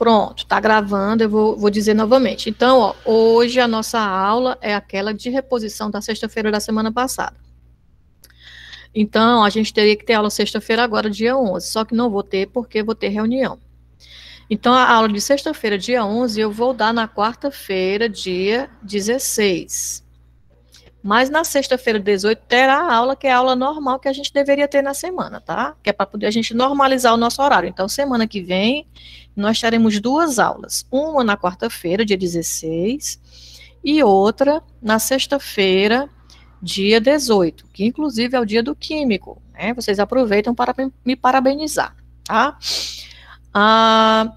Pronto, está gravando, eu vou dizer novamente. Então, ó, hoje a nossa aula é aquela de reposição da sexta-feira da semana passada. Então, a gente teria que ter aula sexta-feira agora, dia 11, só que não vou ter porque vou ter reunião. Então, a aula de sexta-feira, dia 11, eu vou dar na quarta-feira, dia 16. Mas na sexta-feira, 18, terá a aula, que é a aula normal que a gente deveria ter na semana, tá? Que é para poder a gente normalizar o nosso horário. Então, semana que vem, nós teremos 2 aulas. Uma na quarta-feira, dia 16, e outra na sexta-feira, dia 18, que inclusive é o dia do químico, né? Vocês aproveitam para me parabenizar, tá?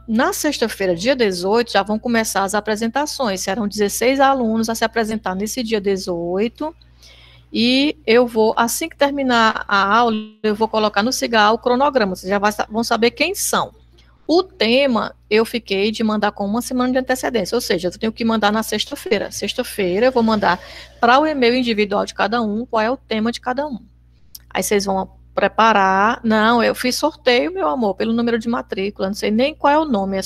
Na sexta-feira, dia 18, já vão começar as apresentações. Serão 16 alunos a se apresentar nesse dia 18. E eu vou, assim que terminar a aula, eu vou colocar no Sigal o cronograma. Vocês já vão saber quem são. O tema, eu fiquei de mandar com uma semana de antecedência. Ou seja, eu tenho que mandar na sexta-feira. Sexta-feira, eu vou mandar para o e-mail individual de cada um, qual é o tema de cada um. Aí vocês vão preparar. Não, eu fiz sorteio, meu amor, pelo número de matrícula, não sei nem qual é o nome,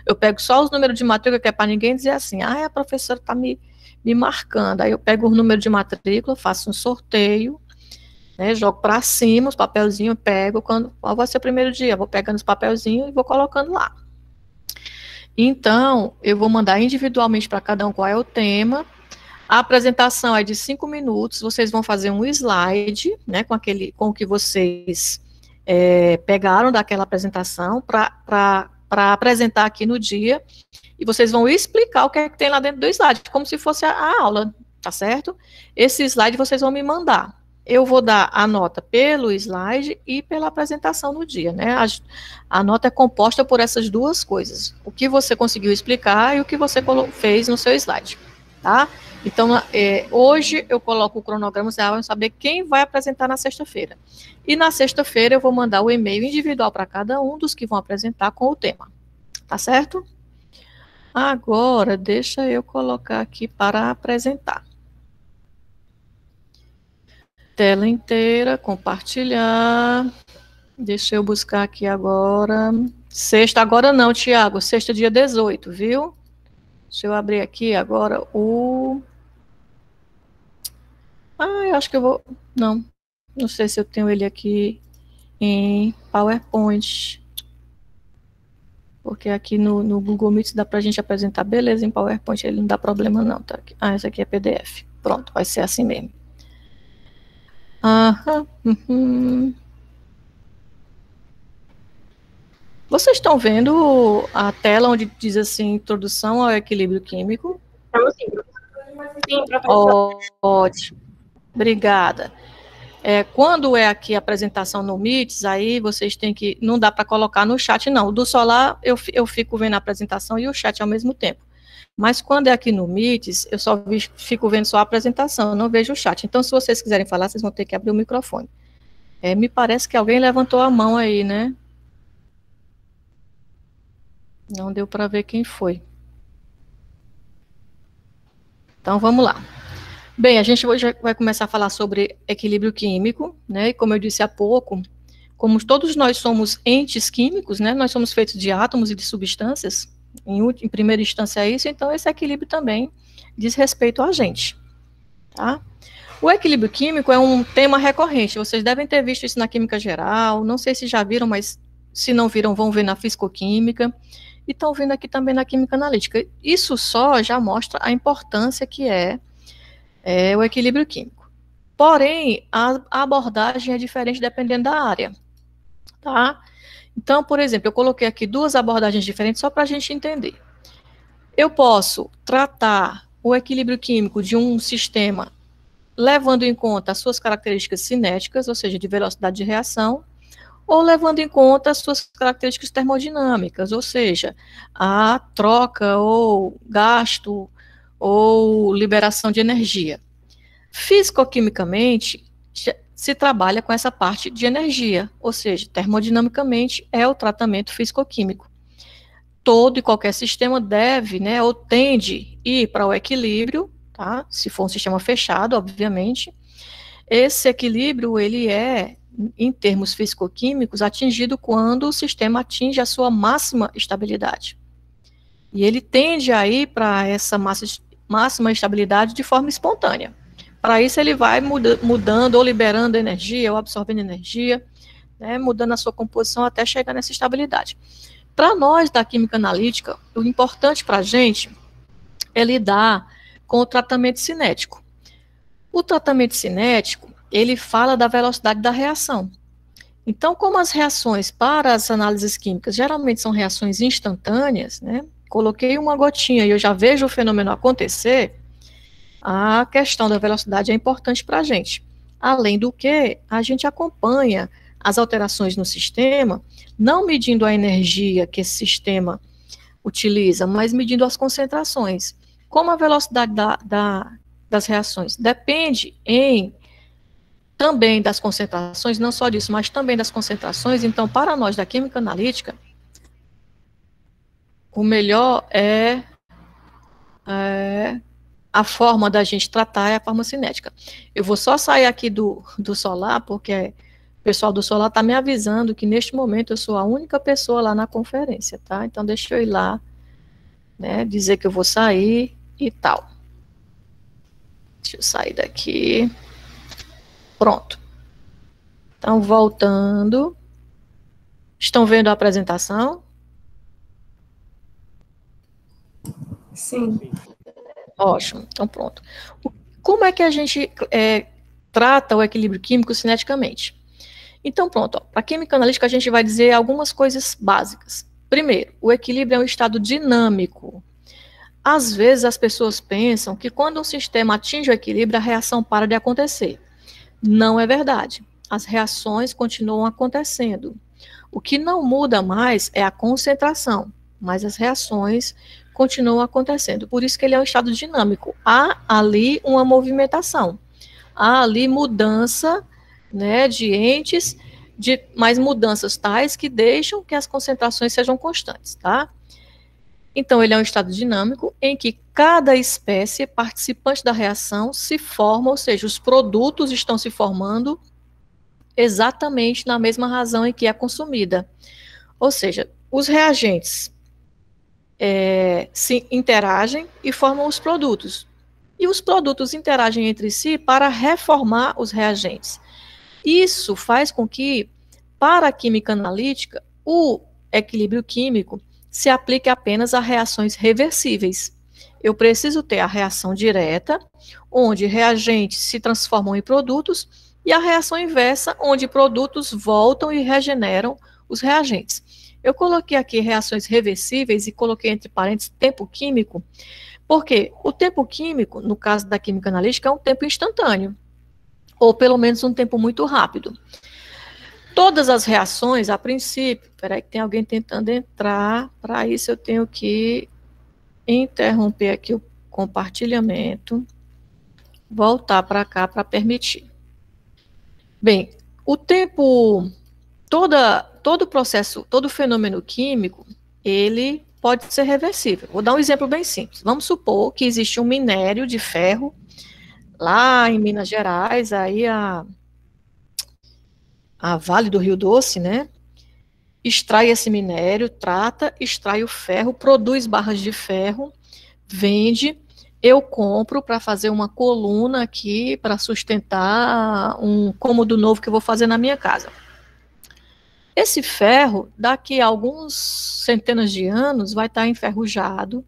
eu pego só os números de matrícula, que é para ninguém dizer assim, a professora está me marcando. Aí eu pego o número de matrícula, faço um sorteio, né, jogo para cima os papelzinhos, pego, qual vai ser o primeiro dia, vou pegando os papelzinhos e vou colocando lá. Então, eu vou mandar individualmente para cada um qual é o tema. A apresentação é de 5 minutos, vocês vão fazer um slide, né, com o que vocês pegaram daquela apresentação para apresentar aqui no dia, e vocês vão explicar o que é que tem lá dentro do slide, como se fosse a aula, tá certo? Esse slide vocês vão me mandar. Eu vou dar a nota pelo slide e pela apresentação no dia, né? A nota é composta por essas duas coisas, o que você conseguiu explicar e o que você fez no seu slide, tá? Então, hoje eu coloco o cronograma, vocês vão saber quem vai apresentar na sexta-feira. E na sexta-feira eu vou mandar o e-mail individual para cada um dos que vão apresentar com o tema. Tá certo? Agora, deixa eu colocar aqui para apresentar. Tela inteira, compartilhar. Deixa eu buscar aqui agora. Sexta, agora não, Tiago. Sexta, dia 18, viu? Deixa eu abrir aqui agora o... eu acho que eu vou... Não sei se eu tenho ele aqui em PowerPoint. Porque aqui no Google Meet dá pra gente apresentar beleza em PowerPoint, ele não dá problema não, tá aqui. Esse aqui é PDF. Pronto, vai ser assim mesmo. Vocês estão vendo a tela onde diz assim, introdução ao equilíbrio químico? Sim, professor. Ótimo. Obrigada. Quando é aqui a apresentação no Meets, aí vocês têm que, não dá para colocar no chat, não. O do Solar, eu fico vendo a apresentação e o chat ao mesmo tempo. Mas quando é aqui no Meets, eu só fico vendo só a apresentação, eu não vejo o chat. Então, se vocês quiserem falar, vocês vão ter que abrir o microfone. Me parece que alguém levantou a mão aí, né? Não deu para ver quem foi. Então, vamos lá. Bem, a gente hoje vai começar a falar sobre equilíbrio químico, né? E como eu disse há pouco, como todos nós somos entes químicos, né? Nós somos feitos de átomos e de substâncias. Em primeira instância é isso, então esse equilíbrio também diz respeito a gente, tá? O equilíbrio químico é um tema recorrente, vocês devem ter visto isso na química geral, não sei se já viram, mas se não viram, vão ver na fisicoquímica, e estão vendo aqui também na química analítica. Isso só já mostra a importância que é o equilíbrio químico. Porém, a abordagem é diferente dependendo da área, tá? Então, por exemplo, eu coloquei aqui 2 abordagens diferentes só para a gente entender. Eu posso tratar o equilíbrio químico de um sistema levando em conta as suas características cinéticas, ou seja, de velocidade de reação, ou levando em conta as suas características termodinâmicas, ou seja, a troca ou gasto ou liberação de energia. Fisicoquimicamente, se trabalha com essa parte de energia, ou seja, termodinamicamente é o tratamento fisicoquímico. Todo e qualquer sistema deve, né, ou tende a ir para o equilíbrio, tá? Se for um sistema fechado, obviamente. Esse equilíbrio, ele é, em termos fisicoquímicos, atingido quando o sistema atinge a sua máxima estabilidade, E ele tende a ir para essa máxima estabilidade de forma espontânea. Para isso, ele vai mudando ou liberando energia, ou absorvendo energia, né, mudando a sua composição até chegar nessa estabilidade. Para nós, da química analítica, o importante para a gente é lidar com o tratamento cinético. O tratamento cinético, ele fala da velocidade da reação. Então, como as reações para as análises químicas geralmente são reações instantâneas, né, coloquei uma gotinha e eu já vejo o fenômeno acontecer, a questão da velocidade é importante para a gente. Além do que, a gente acompanha as alterações no sistema, não medindo a energia que esse sistema utiliza, mas medindo as concentrações. Como a velocidade das reações depende também das concentrações, não só disso, mas também das concentrações, então, para nós da química analítica, o melhor é a forma da gente tratar é a forma cinética. Eu vou só sair aqui do solar, porque o pessoal do solar está me avisando que neste momento eu sou a única pessoa lá na conferência, tá? Então deixa eu ir lá, né, dizer que eu vou sair e tal. Deixa eu sair daqui. Pronto. Então, voltando. Estão vendo a apresentação? Sim. Ótimo, então pronto. Como é que a gente trata o equilíbrio químico cineticamente? Então pronto, para a química analítica a gente vai dizer algumas coisas básicas. Primeiro, o equilíbrio é um estado dinâmico. Às vezes as pessoas pensam que quando um sistema atinge o equilíbrio, a reação para de acontecer. Não é verdade. As reações continuam acontecendo. O que não muda mais é a concentração, mas as reações continuam acontecendo. Por isso que ele é um estado dinâmico. Há ali uma movimentação. Há ali mudança, né, de entes, mas mudanças tais que deixam que as concentrações sejam constantes, tá? Então, ele é um estado dinâmico em que cada espécie participante da reação se forma, ou seja, os produtos estão se formando exatamente na mesma razão em que é consumida. Ou seja, os reagentes se interagem e formam os produtos. E os produtos interagem entre si para reformar os reagentes. Isso faz com que, para a química analítica, o equilíbrio químico se aplique apenas a reações reversíveis. Eu preciso ter a reação direta, onde reagentes se transformam em produtos, e a reação inversa, onde produtos voltam e regeneram os reagentes. Eu coloquei aqui reações reversíveis e coloquei entre parênteses tempo químico, porque o tempo químico, no caso da química analítica, é um tempo instantâneo, ou pelo menos um tempo muito rápido. Todas as reações, a princípio, peraí que tem alguém tentando entrar, para isso eu tenho que interromper aqui o compartilhamento, voltar para cá para permitir. Bem, o tempo, todo processo, todo fenômeno químico, ele pode ser reversível. Vou dar um exemplo bem simples. Vamos supor que existe um minério de ferro lá em Minas Gerais, aí a Vale do Rio Doce, né? Extrai esse minério, trata, extrai o ferro, produz barras de ferro, vende. Eu compro para fazer uma coluna aqui para sustentar um cômodo novo que eu vou fazer na minha casa. Esse ferro, daqui a alguns centenas de anos, vai estar enferrujado,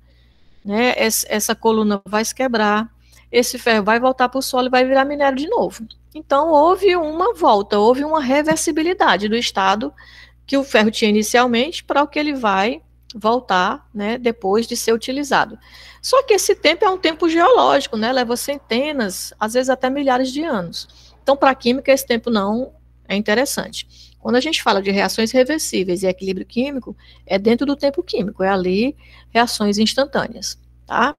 né? Essa coluna vai se quebrar, esse ferro vai voltar para o solo e vai virar minério de novo. Então, houve uma volta, houve uma reversibilidade do estado que o ferro tinha inicialmente para o que ele vai voltar, né, depois de ser utilizado. Só que esse tempo é um tempo geológico, né, leva centenas, às vezes até milhares de anos. Então, para a química, esse tempo não é interessante. Quando a gente fala de reações reversíveis e equilíbrio químico, é dentro do tempo químico, é ali reações instantâneas, tá?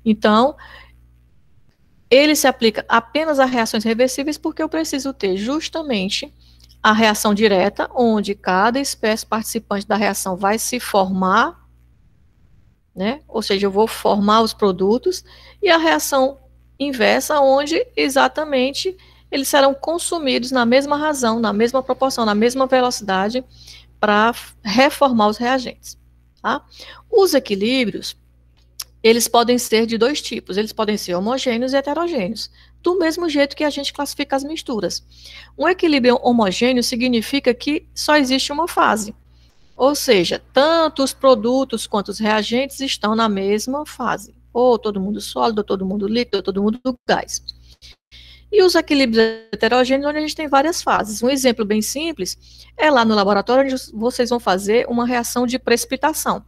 Então, ele se aplica apenas a reações reversíveis porque eu preciso ter justamente a reação direta, onde cada espécie participante da reação vai se formar, né? Ou seja, eu vou formar os produtos, e a reação inversa, onde exatamente eles serão consumidos na mesma razão, na mesma proporção, na mesma velocidade, para reformar os reagentes. tá? Os equilíbrios, eles podem ser de dois tipos, eles podem ser homogêneos e heterogêneos, do mesmo jeito que a gente classifica as misturas. Um equilíbrio homogêneo significa que só existe uma fase, ou seja, tanto os produtos quanto os reagentes estão na mesma fase, ou todo mundo sólido, ou todo mundo líquido, ou todo mundo gás. E os equilíbrios heterogêneos, onde a gente tem várias fases. Um exemplo bem simples é lá no laboratório, onde vocês vão fazer uma reação de precipitação.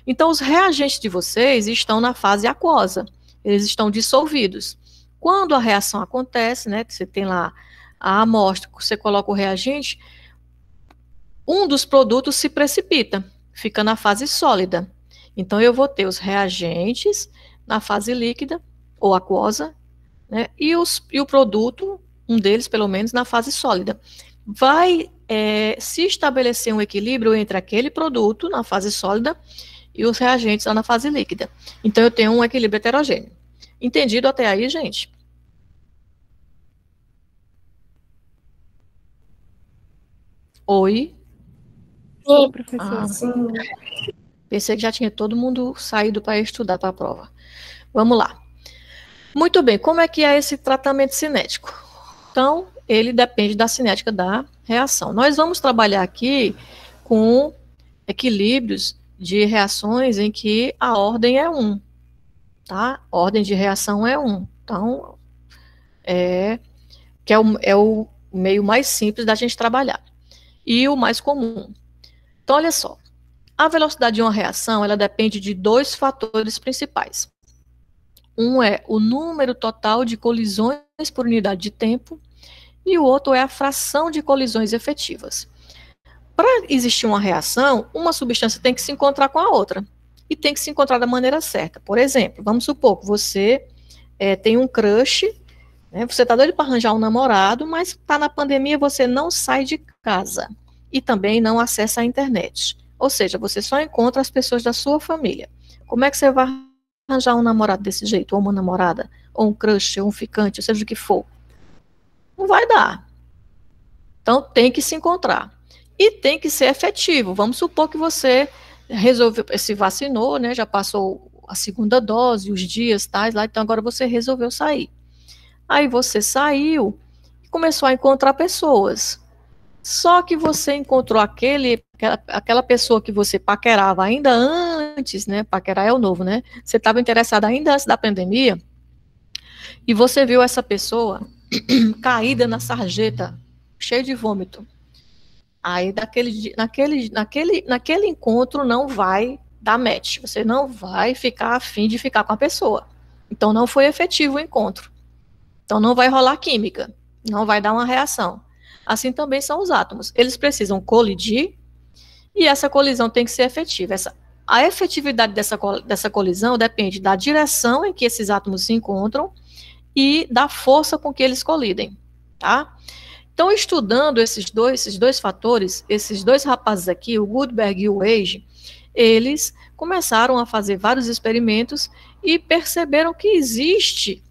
Então, os reagentes de vocês estão na fase aquosa, eles estão dissolvidos. Quando a reação acontece, né, que você tem lá a amostra, você coloca o reagente, um dos produtos se precipita, fica na fase sólida. Então, eu vou ter os reagentes na fase líquida, ou aquosa, né, e o produto, um deles pelo menos, na fase sólida. Vai se estabelecer um equilíbrio entre aquele produto na fase sólida e os reagentes lá na fase líquida. Então, eu tenho um equilíbrio heterogêneo. Entendido até aí, gente? Oi? Sim, professora. Sim. Pensei que já tinha todo mundo saído para estudar para a prova. Vamos lá. Muito bem, como é que é esse tratamento cinético? Então, ele depende da cinética da reação. Nós vamos trabalhar aqui com equilíbrios de reações em que a ordem é 1, tá? Ordem de reação é 1. Então, que é o meio mais simples da gente trabalhar. E o mais comum. Então, olha só. A velocidade de uma reação, ela depende de dois fatores principais. Um é o número total de colisões por unidade de tempo, e o outro é a fração de colisões efetivas. Para existir uma reação, uma substância tem que se encontrar com a outra, e tem que se encontrar da maneira certa. Por exemplo, vamos supor que você tem um crush, né, você está doido para arranjar um namorado, mas está na pandemia, você não sai de casa, e também não acessa a internet. Ou seja, você só encontra as pessoas da sua família. Como é que você vai arranjar um namorado desse jeito, ou uma namorada, ou um crush, ou um ficante, ou seja o que for? Não vai dar. Então, tem que se encontrar. E tem que ser efetivo. Vamos supor que você resolveu, se vacinou, né, já passou a segunda dose, os dias tais lá, então agora você resolveu sair. Aí você saiu e começou a encontrar pessoas. Só que você encontrou aquela pessoa que você paquerava ainda antes, né? Paquerar é o novo, né? Você estava interessado ainda antes da pandemia, e você viu essa pessoa caída na sarjeta, cheia de vômito. Aí, naquele encontro, não vai dar match. Você não vai ficar afim de ficar com a pessoa. Então, não foi efetivo o encontro. Então, não vai rolar química. Não vai dar uma reação. Assim também são os átomos. Eles precisam colidir, e essa colisão tem que ser efetiva. A efetividade dessa colisão depende da direção em que esses átomos se encontram e da força com que eles colidem, tá? Então, estudando esses dois fatores, esses dois rapazes aqui, o Goldberg e o Wage, eles começaram a fazer vários experimentos e perceberam que existe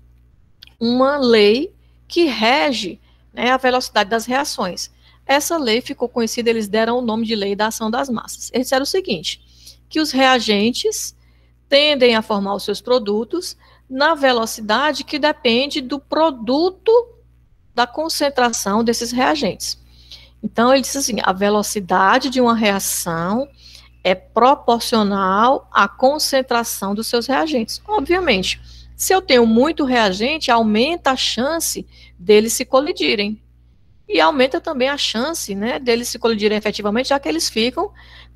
uma lei que rege, né, a velocidade das reações. Essa lei ficou conhecida, eles deram o nome de lei da ação das massas. Eles disseram o seguinte, que os reagentes tendem a formar os seus produtos na velocidade que depende do produto da concentração desses reagentes. Então, ele disse assim, a velocidade de uma reação é proporcional à concentração dos seus reagentes. Obviamente, se eu tenho muito reagente, aumenta a chance deles se colidirem. E aumenta também a chance, né, deles se colidirem efetivamente, já que eles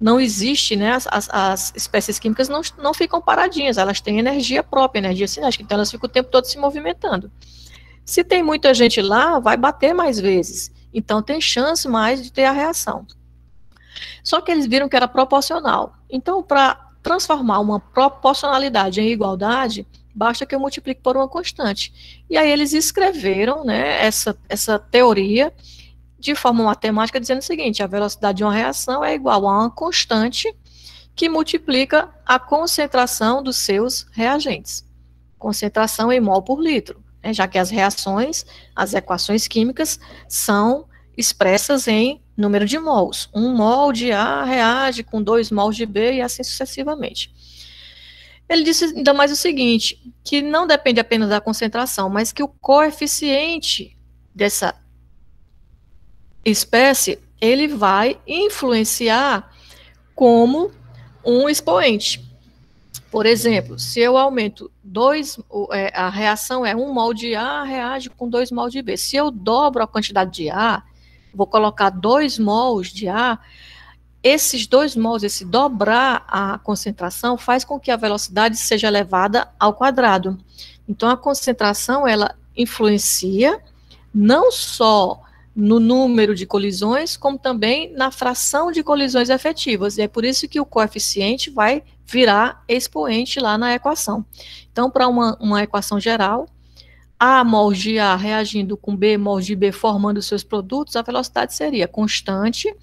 não existe, né, as espécies químicas não ficam paradinhas, elas têm energia própria, energia cinética, então elas ficam o tempo todo se movimentando. Se tem muita gente lá, vai bater mais vezes, então tem chance mais de ter a reação. Só que eles viram que era proporcional. Então, para transformar uma proporcionalidade em igualdade, basta que eu multiplique por uma constante. E aí eles escreveram, né, essa teoria de forma matemática, dizendo o seguinte, a velocidade de uma reação é igual a uma constante que multiplica a concentração dos seus reagentes. Concentração em mol por litro, né, já que as reações, as equações químicas, são expressas em número de mols. 1 mol de A reage com 2 mols de B e assim sucessivamente. Ele disse ainda mais o seguinte, que não depende apenas da concentração, mas que o coeficiente dessa espécie, ele vai influenciar como um expoente. Por exemplo, se eu aumento a reação é 1 mol de A reage com 2 mol de B. Se eu dobro a quantidade de A, vou colocar 2 mols de A, esses 2 mols, esse dobrar a concentração, faz com que a velocidade seja elevada ao quadrado. Então, a concentração, ela influencia não só no número de colisões, como também na fração de colisões efetivas. E é por isso que o coeficiente vai virar expoente lá na equação. Então, para uma equação geral, A mols de A reagindo com B mols de B formando seus produtos, a velocidade seria constante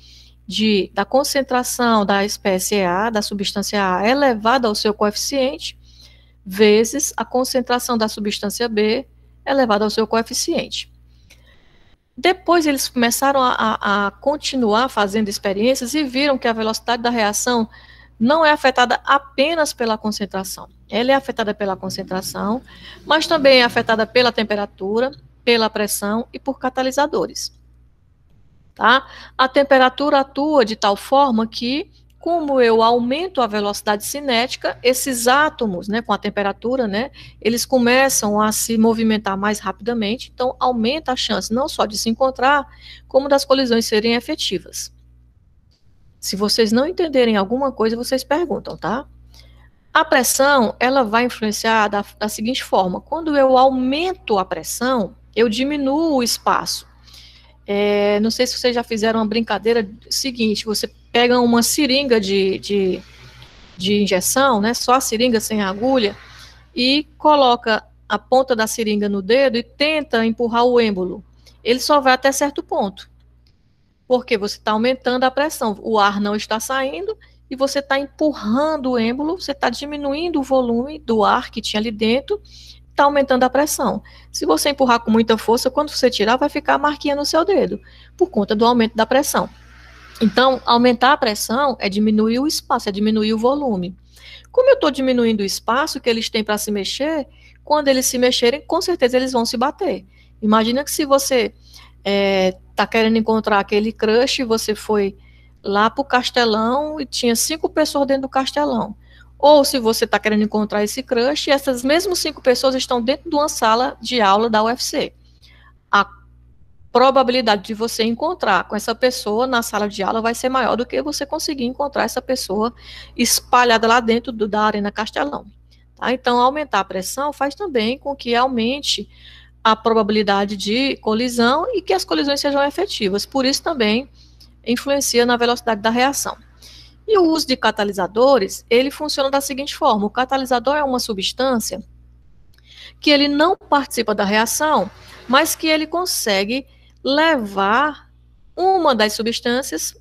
da concentração da espécie A, da substância A, elevada ao seu coeficiente, vezes a concentração da substância B elevada ao seu coeficiente. Depois eles começaram a continuar fazendo experiências e viram que a velocidade da reação não é afetada apenas pela concentração. Ela é afetada pela concentração, mas também é afetada pela temperatura, pela pressão e por catalisadores. Tá? A temperatura atua de tal forma que, como eu aumento a velocidade cinética, esses átomos, né, com a temperatura, né, eles começam a se movimentar mais rapidamente, então aumenta a chance não só de se encontrar, como das colisões serem efetivas. Se vocês não entenderem alguma coisa, vocês perguntam, tá? A pressão, ela vai influenciar da seguinte forma: quando eu aumento a pressão, eu diminuo o espaço. Não sei se vocês já fizeram uma brincadeira seguinte: você pega uma seringa de injeção, né, só a seringa sem a agulha, e coloca a ponta da seringa no dedo e tenta empurrar o êmbolo. Ele só vai até certo ponto, porque você está aumentando a pressão, o ar não está saindo, e você está empurrando o êmbolo, você está diminuindo o volume do ar que tinha ali dentro, está aumentando a pressão. Se você empurrar com muita força, quando você tirar, vai ficar a marquinha no seu dedo, por conta do aumento da pressão. Então, aumentar a pressão é diminuir o espaço, é diminuir o volume. Como eu estou diminuindo o espaço que eles têm para se mexer, quando eles se mexerem, com certeza eles vão se bater. Imagina que se você está querendo encontrar aquele crush, você foi lá para o Castelão e tinha 5 pessoas dentro do Castelão. Ou se você está querendo encontrar esse crush, essas mesmas 5 pessoas estão dentro de uma sala de aula da UFC. A probabilidade de você encontrar com essa pessoa na sala de aula vai ser maior do que você conseguir encontrar essa pessoa espalhada lá dentro da Arena Castelão. Tá? Então, aumentar a pressão faz também com que aumente a probabilidade de colisão e que as colisões sejam efetivas. Por isso também influencia na velocidade da reação. E o uso de catalisadores, ele funciona da seguinte forma: o catalisador é uma substância que ele não participa da reação, mas que ele consegue levar uma das substâncias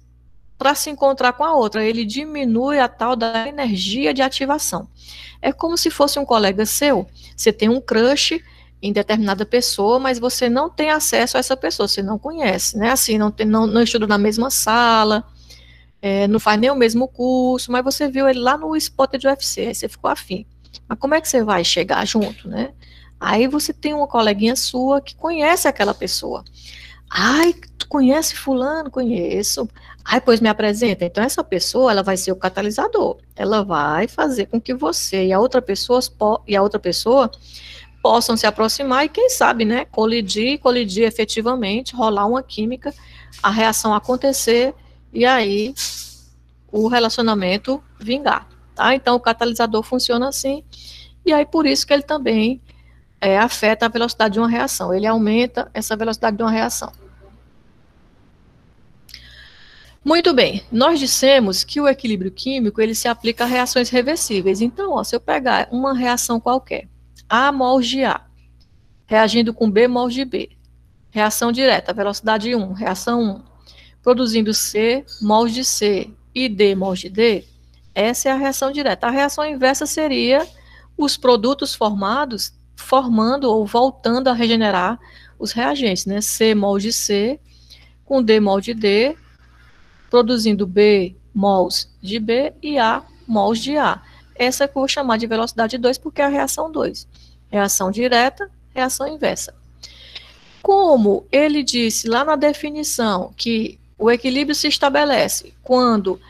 para se encontrar com a outra. Ele diminui a tal da energia de ativação. É como se fosse um colega seu, você tem um crush em determinada pessoa, mas você não tem acesso a essa pessoa, você não conhece, né? Assim, não estuda na mesma sala, não faz nem o mesmo curso, mas você viu ele lá no Spotted UFC, aí você ficou afim. Mas como é que você vai chegar junto, né? Aí você tem uma coleguinha sua que conhece aquela pessoa. Ai, tu conhece fulano? Conheço. Ai, pois me apresenta. Então, essa pessoa, ela vai ser o catalisador. Ela vai fazer com que você e a outra pessoa possam se aproximar e, quem sabe, né, colidir efetivamente, rolar uma química, a reação acontecer e aí o relacionamento vingar, tá? Então, o catalisador funciona assim, e aí por isso que ele também afeta a velocidade de uma reação, ele aumenta essa velocidade de uma reação. Muito bem, nós dissemos que o equilíbrio químico, ele se aplica a reações reversíveis. Então, ó, se eu pegar uma reação qualquer, A mols de A, reagindo com B mols de B, reação direta, velocidade 1, reação 1, produzindo C mols de C e D mols de D, essa é a reação direta. A reação inversa seria os produtos formados, formando ou voltando a regenerar os reagentes, né? C mol de C com D mol de D, produzindo B mols de B e A mols de A. Essa que eu vou chamar de velocidade 2, porque é a reação 2. Reação direta, reação inversa. Como ele disse lá na definição que o equilíbrio se estabelece quando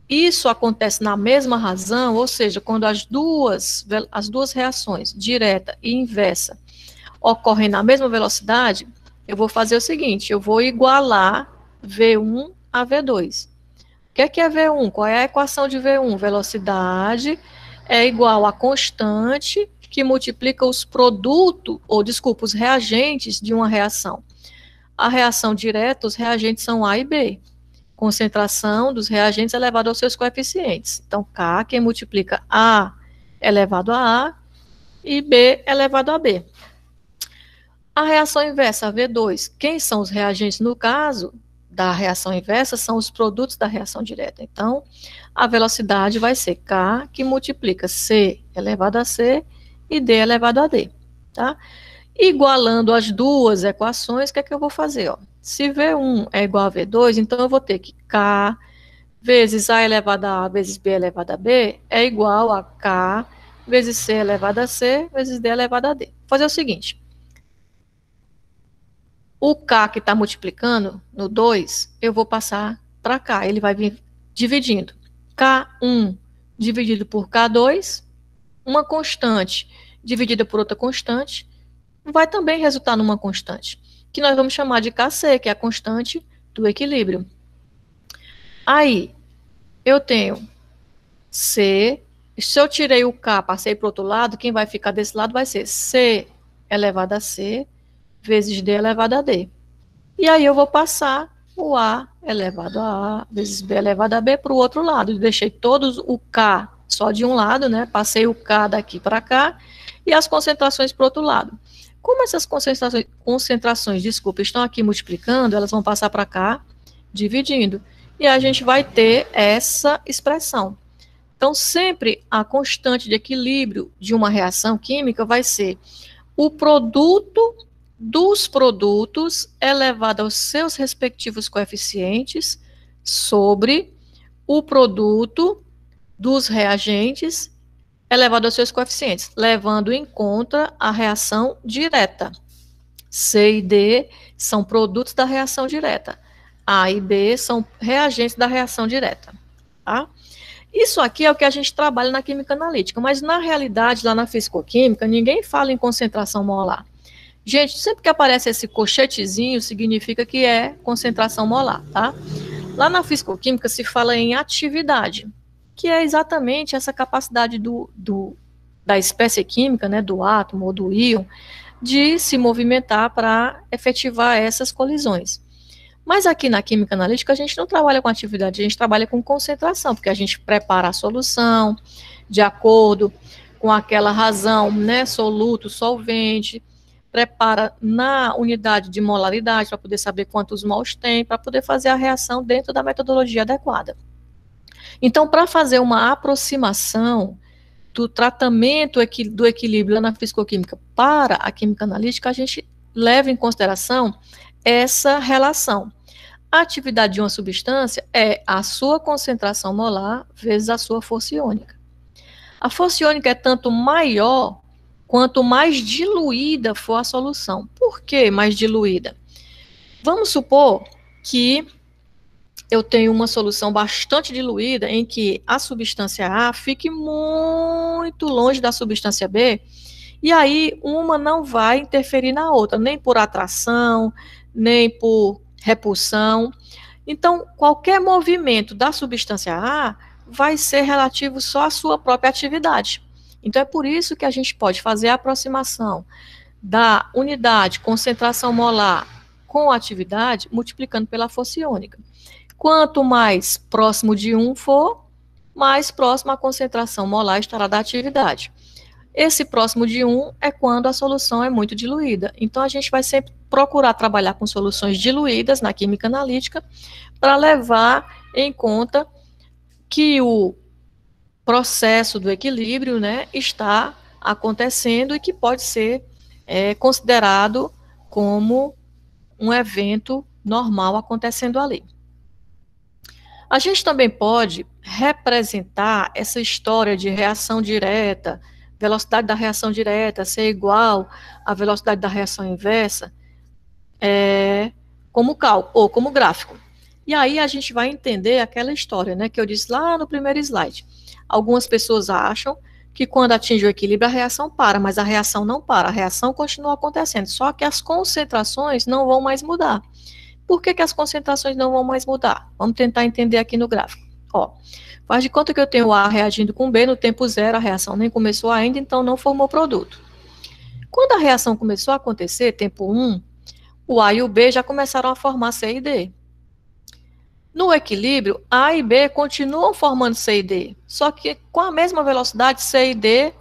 isso acontece na mesma razão, ou seja, quando as duas reações, direta e inversa, ocorrem na mesma velocidade, eu vou fazer o seguinte, eu vou igualar V1 a V2. O que é V1? Qual é a equação de V1? Velocidade é igual a constante que multiplica os produtos, os reagentes de uma reação. A reação direta, os reagentes são A e B. Concentração dos reagentes elevado aos seus coeficientes. Então, K, quem multiplica A elevado a A e B elevado a B. A reação inversa, a V2, quem são os reagentes no caso da reação inversa? São os produtos da reação direta. Então, a velocidade vai ser K, que multiplica C elevado a C e D elevado a D, tá? Igualando as duas equações, o que é que eu vou fazer, ó? Se V1 é igual a V2, então eu vou ter que K vezes A elevado a A vezes B elevado a B é igual a K vezes C elevado a C vezes D elevado a D. Vou fazer o seguinte. O K que está multiplicando no 2, eu vou passar para cá. Ele vai vir dividindo. K1 dividido por K2, uma constante dividida por outra constante, vai também resultar numa constante, que nós vamos chamar de Kc, que é a constante do equilíbrio. Aí, eu tenho C, se eu tirei o K, passei para o outro lado, quem vai ficar desse lado vai ser C elevado a C vezes D elevado a D. E aí eu vou passar o A elevado a A vezes B elevado a B para o outro lado. Eu deixei todos o K só de um lado, né? Passei o K daqui para cá e as concentrações para o outro lado. Como essas concentrações, desculpa, estão aqui multiplicando, elas vão passar para cá, dividindo. E a gente vai ter essa expressão. Então, sempre a constante de equilíbrio de uma reação química vai ser o produto dos produtos elevado aos seus respectivos coeficientes sobre o produto dos reagentes elevado aos seus coeficientes, levando em conta a reação direta. C e D são produtos da reação direta. A e B são reagentes da reação direta. Tá? Isso aqui é o que a gente trabalha na química analítica, mas na realidade, lá na fisicoquímica, ninguém fala em concentração molar. Gente, sempre que aparece esse colchetezinho, significa que é concentração molar, tá? Lá na fisicoquímica se fala em atividade, que é exatamente essa capacidade da espécie química, né, do átomo ou do íon, de se movimentar para efetivar essas colisões. Mas aqui na química analítica a gente não trabalha com atividade, a gente trabalha com concentração, porque a gente prepara a solução de acordo com aquela razão, né, soluto, solvente, prepara na unidade de molaridade para poder saber quantos mols tem, para poder fazer a reação dentro da metodologia adequada. Então, para fazer uma aproximação do tratamento do equilíbrio na fisicoquímica para a química analítica, a gente leva em consideração essa relação. A atividade de uma substância é a sua concentração molar vezes a sua força iônica. A força iônica é tanto maior quanto mais diluída for a solução. Por que mais diluída? Vamos supor que eu tenho uma solução bastante diluída em que a substância A fique muito longe da substância B, e aí uma não vai interferir na outra, nem por atração, nem por repulsão. Então, qualquer movimento da substância A vai ser relativo só à sua própria atividade. Então, é por isso que a gente pode fazer a aproximação da unidade concentração molar com a atividade, multiplicando pela força iônica. Quanto mais próximo de 1 for, mais próxima a concentração molar estará da atividade. Esse próximo de 1 é quando a solução é muito diluída. Então, a gente vai sempre procurar trabalhar com soluções diluídas na química analítica para levar em conta que o processo do equilíbrio, né, está acontecendo e que pode ser considerado como um evento normal acontecendo ali. A gente também pode representar essa história de reação direta, velocidade da reação direta ser igual à velocidade da reação inversa, como cálculo, ou como gráfico. E aí a gente vai entender aquela história, né, que eu disse lá no primeiro slide. Algumas pessoas acham que quando atinge o equilíbrio a reação para, mas a reação não para, a reação continua acontecendo, só que as concentrações não vão mais mudar. Por que as concentrações não vão mais mudar? Vamos tentar entender aqui no gráfico. Ó, faz de conta que eu tenho A reagindo com B no tempo zero, a reação nem começou ainda, então não formou produto. Quando a reação começou a acontecer, tempo 1, o A e o B já começaram a formar C e D. No equilíbrio, A e B continuam formando C e D, só que com a mesma velocidade, C e D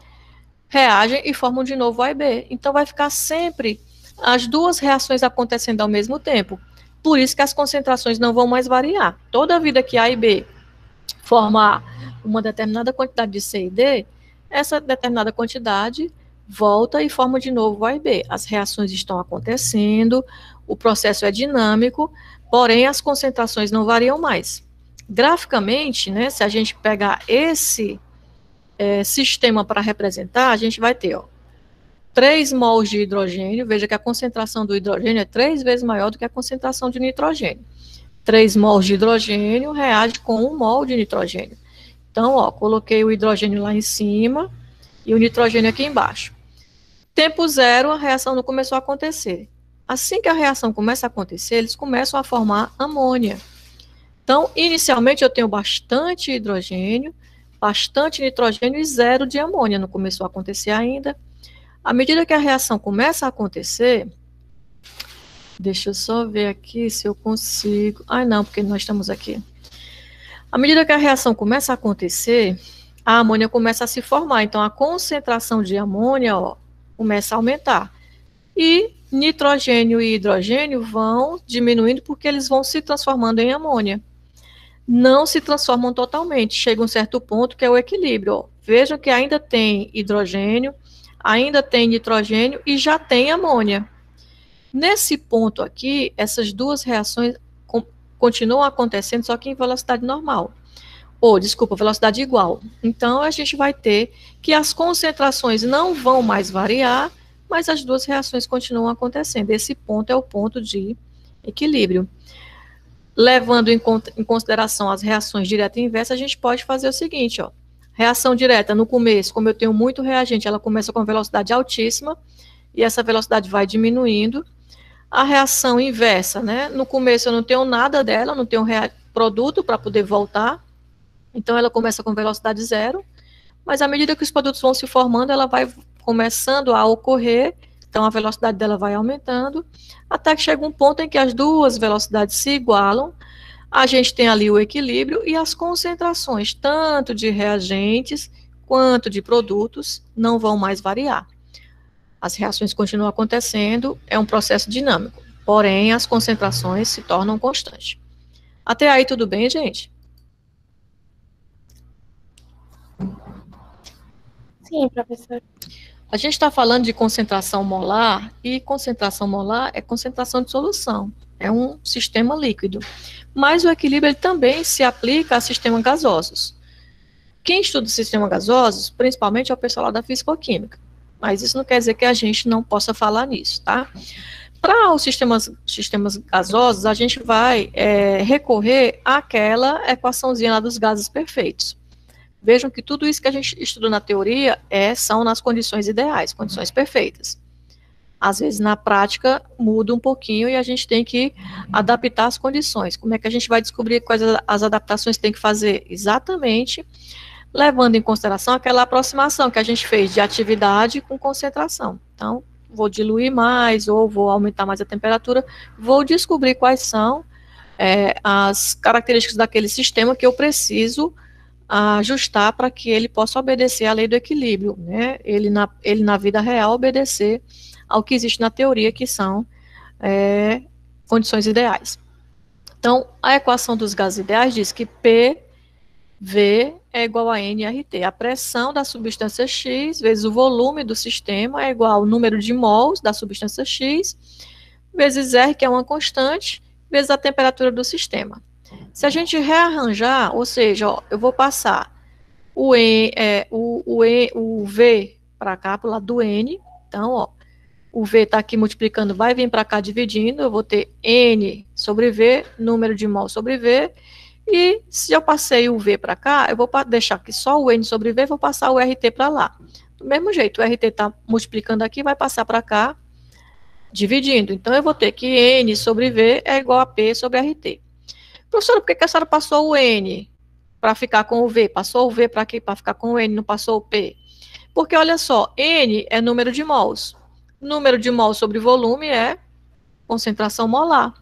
reagem e formam de novo A e B. Então vai ficar sempre as duas reações acontecendo ao mesmo tempo. Por isso que as concentrações não vão mais variar. Toda vida que A e B formar uma determinada quantidade de C e D, essa determinada quantidade volta e forma de novo A e B. As reações estão acontecendo, o processo é dinâmico, porém as concentrações não variam mais. Graficamente, né, se a gente pegar esse sistema para representar, a gente vai ter, ó, 3 mols de hidrogênio, veja que a concentração do hidrogênio é 3 vezes maior do que a concentração de nitrogênio. 3 mols de hidrogênio reage com 1 mol de nitrogênio. Então, ó, coloquei o hidrogênio lá em cima e o nitrogênio aqui embaixo. Tempo zero, a reação não começou a acontecer. Assim que a reação começa a acontecer, eles começam a formar amônia. Então, inicialmente eu tenho bastante hidrogênio, bastante nitrogênio e 0 de amônia. Não começou a acontecer ainda. À medida que a reação começa a acontecer, deixa eu só ver aqui se eu consigo. Ah, não, porque nós estamos aqui. À medida que a reação começa a acontecer, a amônia começa a se formar. Então, a concentração de amônia, ó, começa a aumentar. E nitrogênio e hidrogênio vão diminuindo porque eles vão se transformando em amônia. Não se transformam totalmente. Chega um certo ponto que é o equilíbrio. Ó. Vejam que ainda tem hidrogênio, ainda tem nitrogênio e já tem amônia. Nesse ponto aqui, essas duas reações continuam acontecendo, só que em velocidade normal. Ou, desculpa, velocidade igual. Então, a gente vai ter que as concentrações não vão mais variar, mas as duas reações continuam acontecendo. Esse ponto é o ponto de equilíbrio. Levando em consideração as reações direta e inversa, a gente pode fazer o seguinte, ó. Reação direta, no começo, como eu tenho muito reagente, ela começa com velocidade altíssima, e essa velocidade vai diminuindo. A reação inversa, né? No começo eu não tenho nada dela, não tenho produto para poder voltar, então ela começa com velocidade zero, mas à medida que os produtos vão se formando, ela vai começando a ocorrer, então a velocidade dela vai aumentando, até que chega um ponto em que as duas velocidades se igualam, a gente tem ali o equilíbrio e as concentrações, tanto de reagentes quanto de produtos, não vão mais variar. As reações continuam acontecendo, é um processo dinâmico, porém as concentrações se tornam constantes. Até aí tudo bem, gente? Sim, professor. A gente está falando de concentração molar, e concentração molar é concentração de solução, é um sistema líquido. Mas o equilíbrio ele também se aplica a sistemas gasosos. Quem estuda sistemas gasosos, principalmente é o pessoal lá da fisicoquímica. Mas isso não quer dizer que a gente não possa falar nisso, tá? Para os sistemas gasosos, a gente vai recorrer àquela equaçãozinha lá dos gases perfeitos. Vejam que tudo isso que a gente estuda na teoria são nas condições ideais, condições perfeitas. Às vezes, na prática, muda um pouquinho e a gente tem que adaptar as condições. Como é que a gente vai descobrir quais as adaptações que tem que fazer? Exatamente, levando em consideração aquela aproximação que a gente fez de atividade com concentração. Então, vou diluir mais ou vou aumentar mais a temperatura, vou descobrir quais são as características daquele sistema que eu preciso ajustar para que ele possa obedecer à lei do equilíbrio, né? Ele na vida real obedecer ao que existe na teoria, que são condições ideais. Então, a equação dos gases ideais diz que PV é igual a nRT. A pressão da substância X vezes o volume do sistema é igual ao número de mols da substância X vezes R, que é uma constante, vezes a temperatura do sistema. Se a gente rearranjar, ou seja, ó, eu vou passar o V para cá, para o lado do N. Então, ó, o V está aqui multiplicando, vai vir para cá dividindo, eu vou ter N sobre V, número de mol sobre V, e se eu passei o V para cá, eu vou deixar aqui só o N sobre V, vou passar o RT para lá. Do mesmo jeito, o RT está multiplicando aqui, vai passar para cá, dividindo. Então, eu vou ter que N sobre V é igual a P sobre RT. Professora, por que a senhora passou o N para ficar com o V? Passou o V para aqui para ficar com o N, não passou o P? Porque, olha só, N é número de mols. Número de mols sobre volume é concentração molar.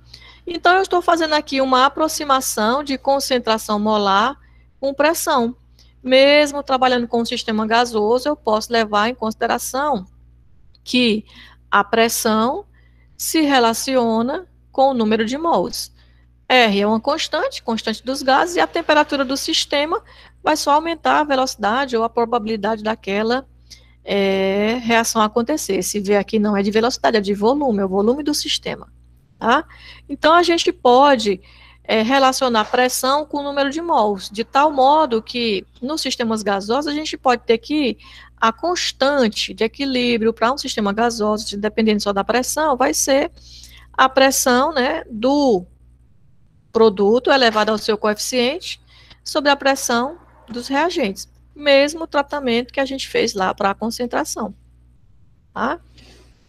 Então, eu estou fazendo aqui uma aproximação de concentração molar com pressão. Mesmo trabalhando com um sistema gasoso, eu posso levar em consideração que a pressão se relaciona com o número de mols. R é uma constante, constante dos gases, e a temperatura do sistema vai só aumentar a velocidade ou a probabilidade daquela reação acontecer. Esse V aqui não é de velocidade, é de volume, é o volume do sistema. Tá? Então, a gente pode relacionar pressão com o número de mols, de tal modo que, nos sistemas gasosos, a gente pode ter que a constante de equilíbrio para um sistema gasoso, dependendo só da pressão, vai ser a pressão, né, do produto elevada ao seu coeficiente sobre a pressão dos reagentes. Mesmo tratamento que a gente fez lá para a concentração. Tá?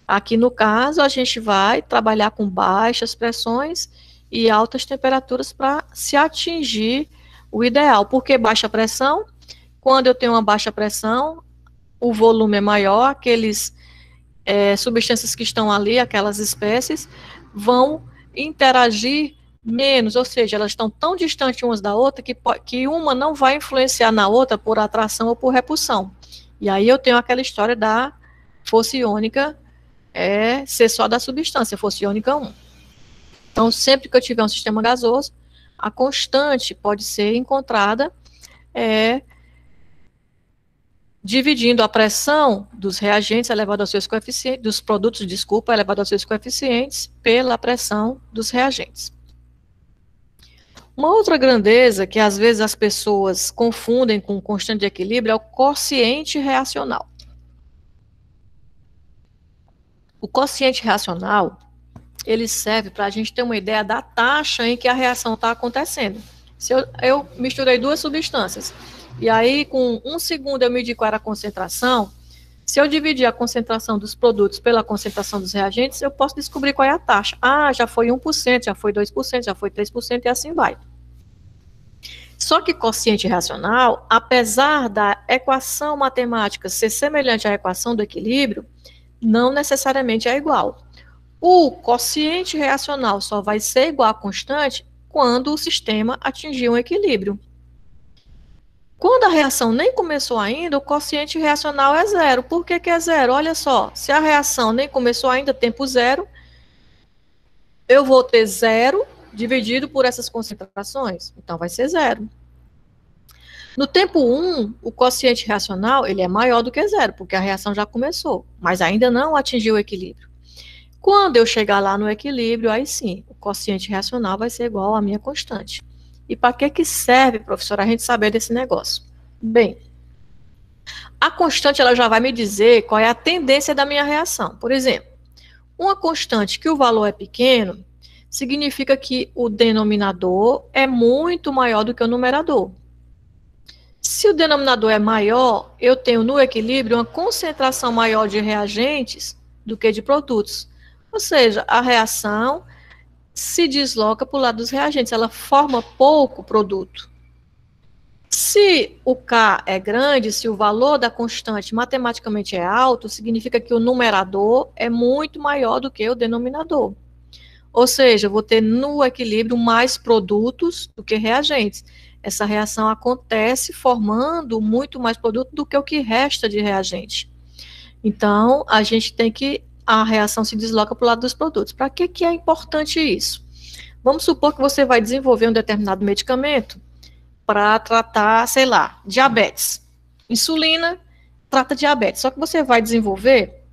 Aqui, no caso, a gente vai trabalhar com baixas pressões e altas temperaturas para se atingir o ideal. Por que baixa pressão? Quando eu tenho uma baixa pressão, o volume é maior, aqueles substâncias que estão ali, aquelas espécies, vão interagir menos, ou seja, elas estão tão distantes umas da outra que uma não vai influenciar na outra por atração ou por repulsão. E aí eu tenho aquela história da força iônica ser só da substância, força iônica 1. Então, sempre que eu tiver um sistema gasoso, a constante pode ser encontrada dividindo a pressão dos reagentes elevado aos seus coeficientes, dos produtos, elevado aos seus coeficientes, pela pressão dos reagentes. Uma outra grandeza que às vezes as pessoas confundem com constante de equilíbrio é o quociente reacional. O quociente reacional, ele serve para a gente ter uma ideia da taxa em que a reação está acontecendo. Se eu misturei duas substâncias, e aí com 1 segundo eu medi qual era a concentração, se eu dividir a concentração dos produtos pela concentração dos reagentes, eu posso descobrir qual é a taxa. Ah, já foi 1%, já foi 2%, já foi 3% e assim vai. Só que quociente reacional, apesar da equação matemática ser semelhante à equação do equilíbrio, não necessariamente é igual. O quociente reacional só vai ser igual à constante quando o sistema atingir um equilíbrio. Quando a reação nem começou ainda, o quociente reacional é zero. Por que é zero? Olha só, se a reação nem começou ainda, tempo zero, eu vou ter zero dividido por essas concentrações. Então, vai ser zero. No tempo 1, o quociente reacional ele é maior do que zero, porque a reação já começou, mas ainda não atingiu o equilíbrio. Quando eu chegar lá no equilíbrio, aí sim, o quociente reacional vai ser igual à minha constante. E para que serve, professora, a gente saber desse negócio? Bem, a constante ela já vai me dizer qual é a tendência da minha reação. Por exemplo, uma constante que o valor é pequeno, significa que o denominador é muito maior do que o numerador. Se o denominador é maior, eu tenho no equilíbrio uma concentração maior de reagentes do que de produtos. Ou seja, a reação se desloca para o lado dos reagentes, ela forma pouco produto. Se o K é grande, se o valor da constante matematicamente é alto, significa que o numerador é muito maior do que o denominador. Ou seja, eu vou ter no equilíbrio mais produtos do que reagentes. Essa reação acontece formando muito mais produto do que o que resta de reagente. Então, a gente tem que a reação se desloca para o lado dos produtos. Para que é importante isso? Vamos supor que você vai desenvolver um determinado medicamento para tratar, sei lá, diabetes. Insulina trata diabetes. Só que você vai desenvolver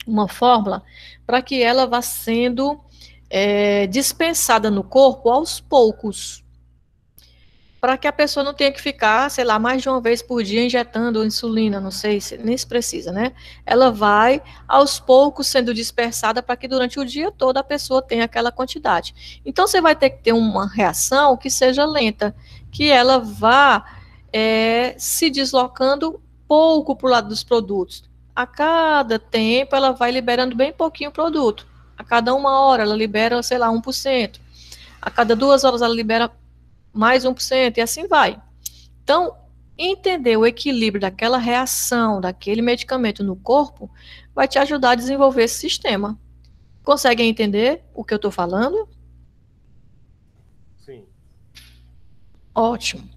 uma fórmula para que ela vá sendo dispensada no corpo aos poucos. para que a pessoa não tenha que ficar, sei lá, mais de uma vez por dia injetando insulina, não sei se nem se precisa, né? Ela vai aos poucos sendo dispersada para que durante o dia todo a pessoa tenha aquela quantidade. Então você vai ter que ter uma reação que seja lenta, que ela vá se deslocando pouco para o lado dos produtos. A cada tempo ela vai liberando bem pouquinho o produto. A cada 1 hora ela libera, sei lá, 1%. A cada 2 horas ela libera mais 1%, e assim vai. Então, entender o equilíbrio daquela reação, daquele medicamento no corpo, vai te ajudar a desenvolver esse sistema. Conseguem entender o que eu estou falando? Sim. Ótimo.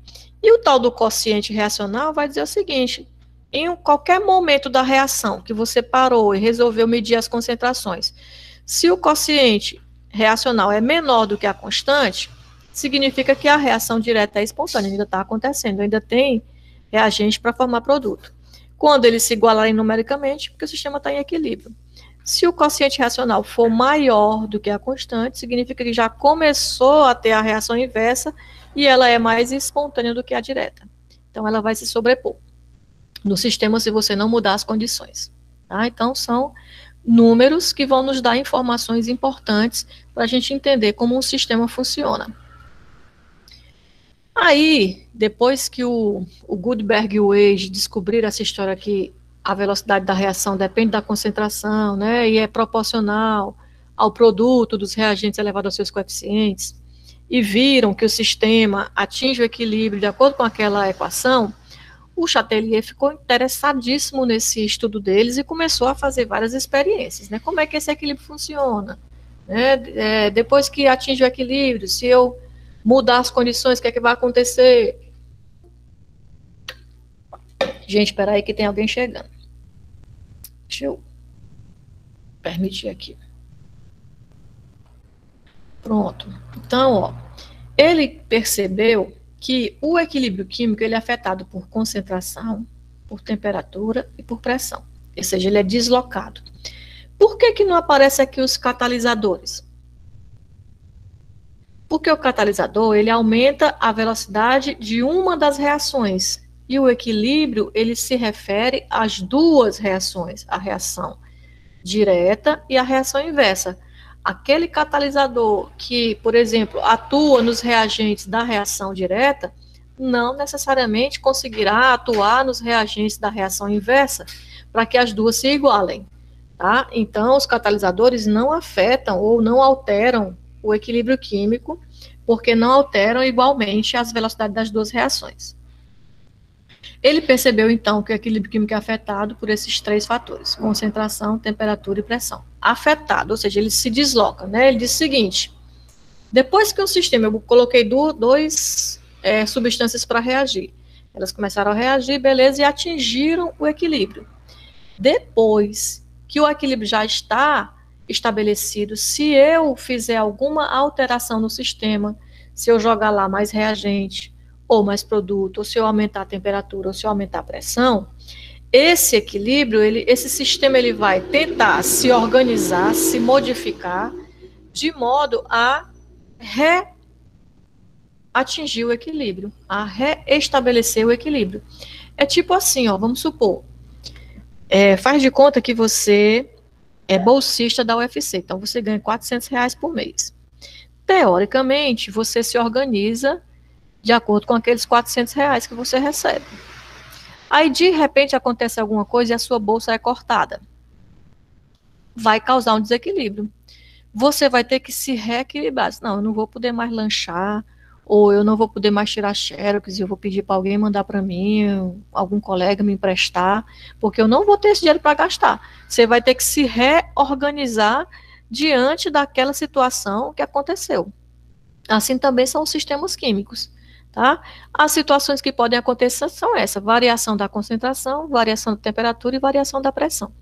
E o tal do quociente reacional vai dizer o seguinte: em qualquer momento da reação que você parou e resolveu medir as concentrações, se o quociente reacional é menor do que a constante, significa que a reação direta é espontânea, ainda está acontecendo, ainda tem reagente para formar produto. Quando eles se igualarem numericamente, porque o sistema está em equilíbrio. Se o quociente reacional for maior do que a constante, significa que já começou a ter a reação inversa e ela é mais espontânea do que a direta. Então, ela vai se sobrepor no sistema se você não mudar as condições. Tá? Então, são números que vão nos dar informações importantes para a gente entender como um sistema funciona. Aí, depois que o Goldberg e o Wade descobriram essa história que a velocidade da reação depende da concentração, né, e é proporcional ao produto dos reagentes elevado aos seus coeficientes, e viram que o sistema atinge o equilíbrio de acordo com aquela equação, o Chatelier ficou interessadíssimo nesse estudo deles e começou a fazer várias experiências, né, como é que esse equilíbrio funciona, né, depois que atinge o equilíbrio, se eu mudar as condições, o que é que vai acontecer? Gente, espera aí que tem alguém chegando. Deixa eu permitir aqui. Pronto. Então, ó, ele percebeu que o equilíbrio químico ele é afetado por concentração, por temperatura e por pressão. Ou seja, ele é deslocado. Por que não aparece aqui os catalisadores? Porque o catalisador, ele aumenta a velocidade de uma das reações. E o equilíbrio, ele se refere às duas reações, a reação direta e a reação inversa. Aquele catalisador que, por exemplo, atua nos reagentes da reação direta, não necessariamente conseguirá atuar nos reagentes da reação inversa, para que as duas se igualem. Tá? Então, os catalisadores não afetam ou não alteram o equilíbrio químico, porque não alteram igualmente as velocidades das duas reações. Ele percebeu, então, que o equilíbrio químico é afetado por esses 3 fatores, concentração, temperatura e pressão. Afetado, ou seja, ele se desloca, né? Ele diz o seguinte, depois que o sistema, eu coloquei duas substâncias para reagir, elas começaram a reagir, beleza, e atingiram o equilíbrio. Depois que o equilíbrio já está estabelecido, se eu fizer alguma alteração no sistema, se eu jogar lá mais reagente, ou mais produto, ou se eu aumentar a temperatura, ou se eu aumentar a pressão, esse equilíbrio, esse sistema ele vai tentar se organizar, se modificar, de modo a atingir o equilíbrio, a reestabelecer o equilíbrio. É tipo assim, ó, vamos supor, faz de conta que você é bolsista da UFC, então você ganha R$400 por mês. Teoricamente, você se organiza de acordo com aqueles R$400 que você recebe. Aí, de repente, acontece alguma coisa e a sua bolsa é cortada. Vai causar um desequilíbrio. Você vai ter que se reequilibrar. Não, eu não vou poder mais lanchar, ou eu não vou poder mais tirar xerox, eu vou pedir para alguém mandar para mim, algum colega me emprestar, porque eu não vou ter esse dinheiro para gastar. Você vai ter que se reorganizar diante daquela situação que aconteceu. Assim também são os sistemas químicos. Tá? As situações que podem acontecer são essas, variação da concentração, variação da temperatura e variação da pressão.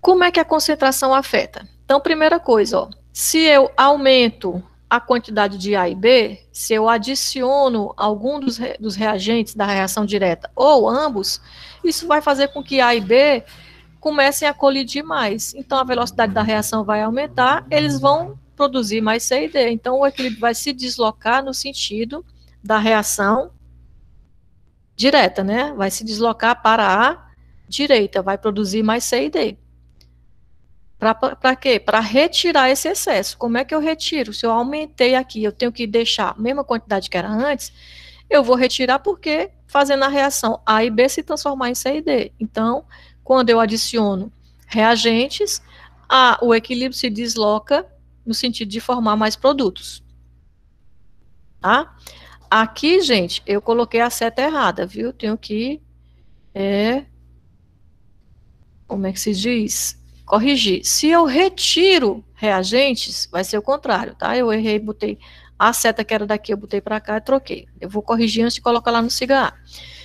Como é que a concentração afeta? Então, primeira coisa, ó, se eu aumento a quantidade de A e B, se eu adiciono algum dos reagentes da reação direta ou ambos, isso vai fazer com que A e B comecem a colidir mais. Então, a velocidade da reação vai aumentar, eles vão produzir mais C e D. Então, o equilíbrio vai se deslocar no sentido da reação direta, né? Vai se deslocar para a direita, vai produzir mais C e D. Para quê? Para retirar esse excesso. Como é que eu retiro? Se eu aumentei aqui, eu tenho que deixar a mesma quantidade que era antes, eu vou retirar porque fazendo a reação A e B se transformar em C e D. Então, quando eu adiciono reagentes, o equilíbrio se desloca no sentido de formar mais produtos. Tá? Aqui, gente, eu coloquei a seta errada, viu? Tenho que, como é que se diz? Corrigir. Se eu retiro reagentes, vai ser o contrário, tá? Eu errei, botei a seta que era daqui, eu botei para cá e troquei. Eu vou corrigir antes de colocar lá no siga A.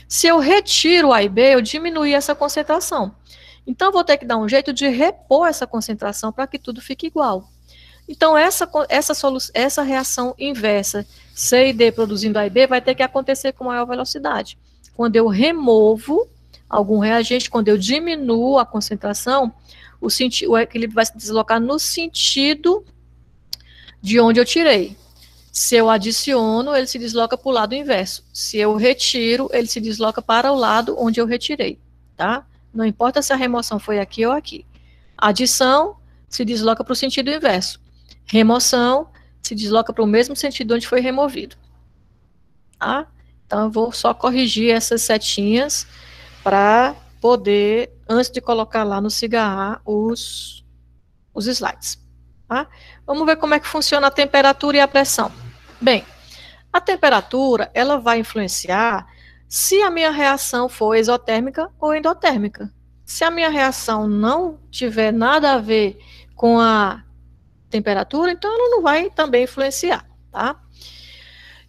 Se eu retiro A e B, eu diminuí essa concentração. Então, eu vou ter que dar um jeito de repor essa concentração para que tudo fique igual. Então, essa reação inversa, C e D produzindo A e B, vai ter que acontecer com maior velocidade. Quando eu removo algum reagente, quando eu diminuo a concentração, o equilíbrio vai se deslocar no sentido de onde eu tirei. Se eu adiciono, ele se desloca para o lado inverso. Se eu retiro, ele se desloca para o lado onde eu retirei, tá? Não importa se a remoção foi aqui ou aqui. Adição se desloca para o sentido inverso. Remoção se desloca para o mesmo sentido onde foi removido. Tá? Então, eu vou só corrigir essas setinhas para poder, antes de colocar lá no siga A, os slides. Tá? Vamos ver como é que funciona a temperatura e a pressão. Bem, a temperatura, ela vai influenciar se a minha reação for exotérmica ou endotérmica. Se a minha reação não tiver nada a ver com a temperatura, então ela não vai também influenciar, tá?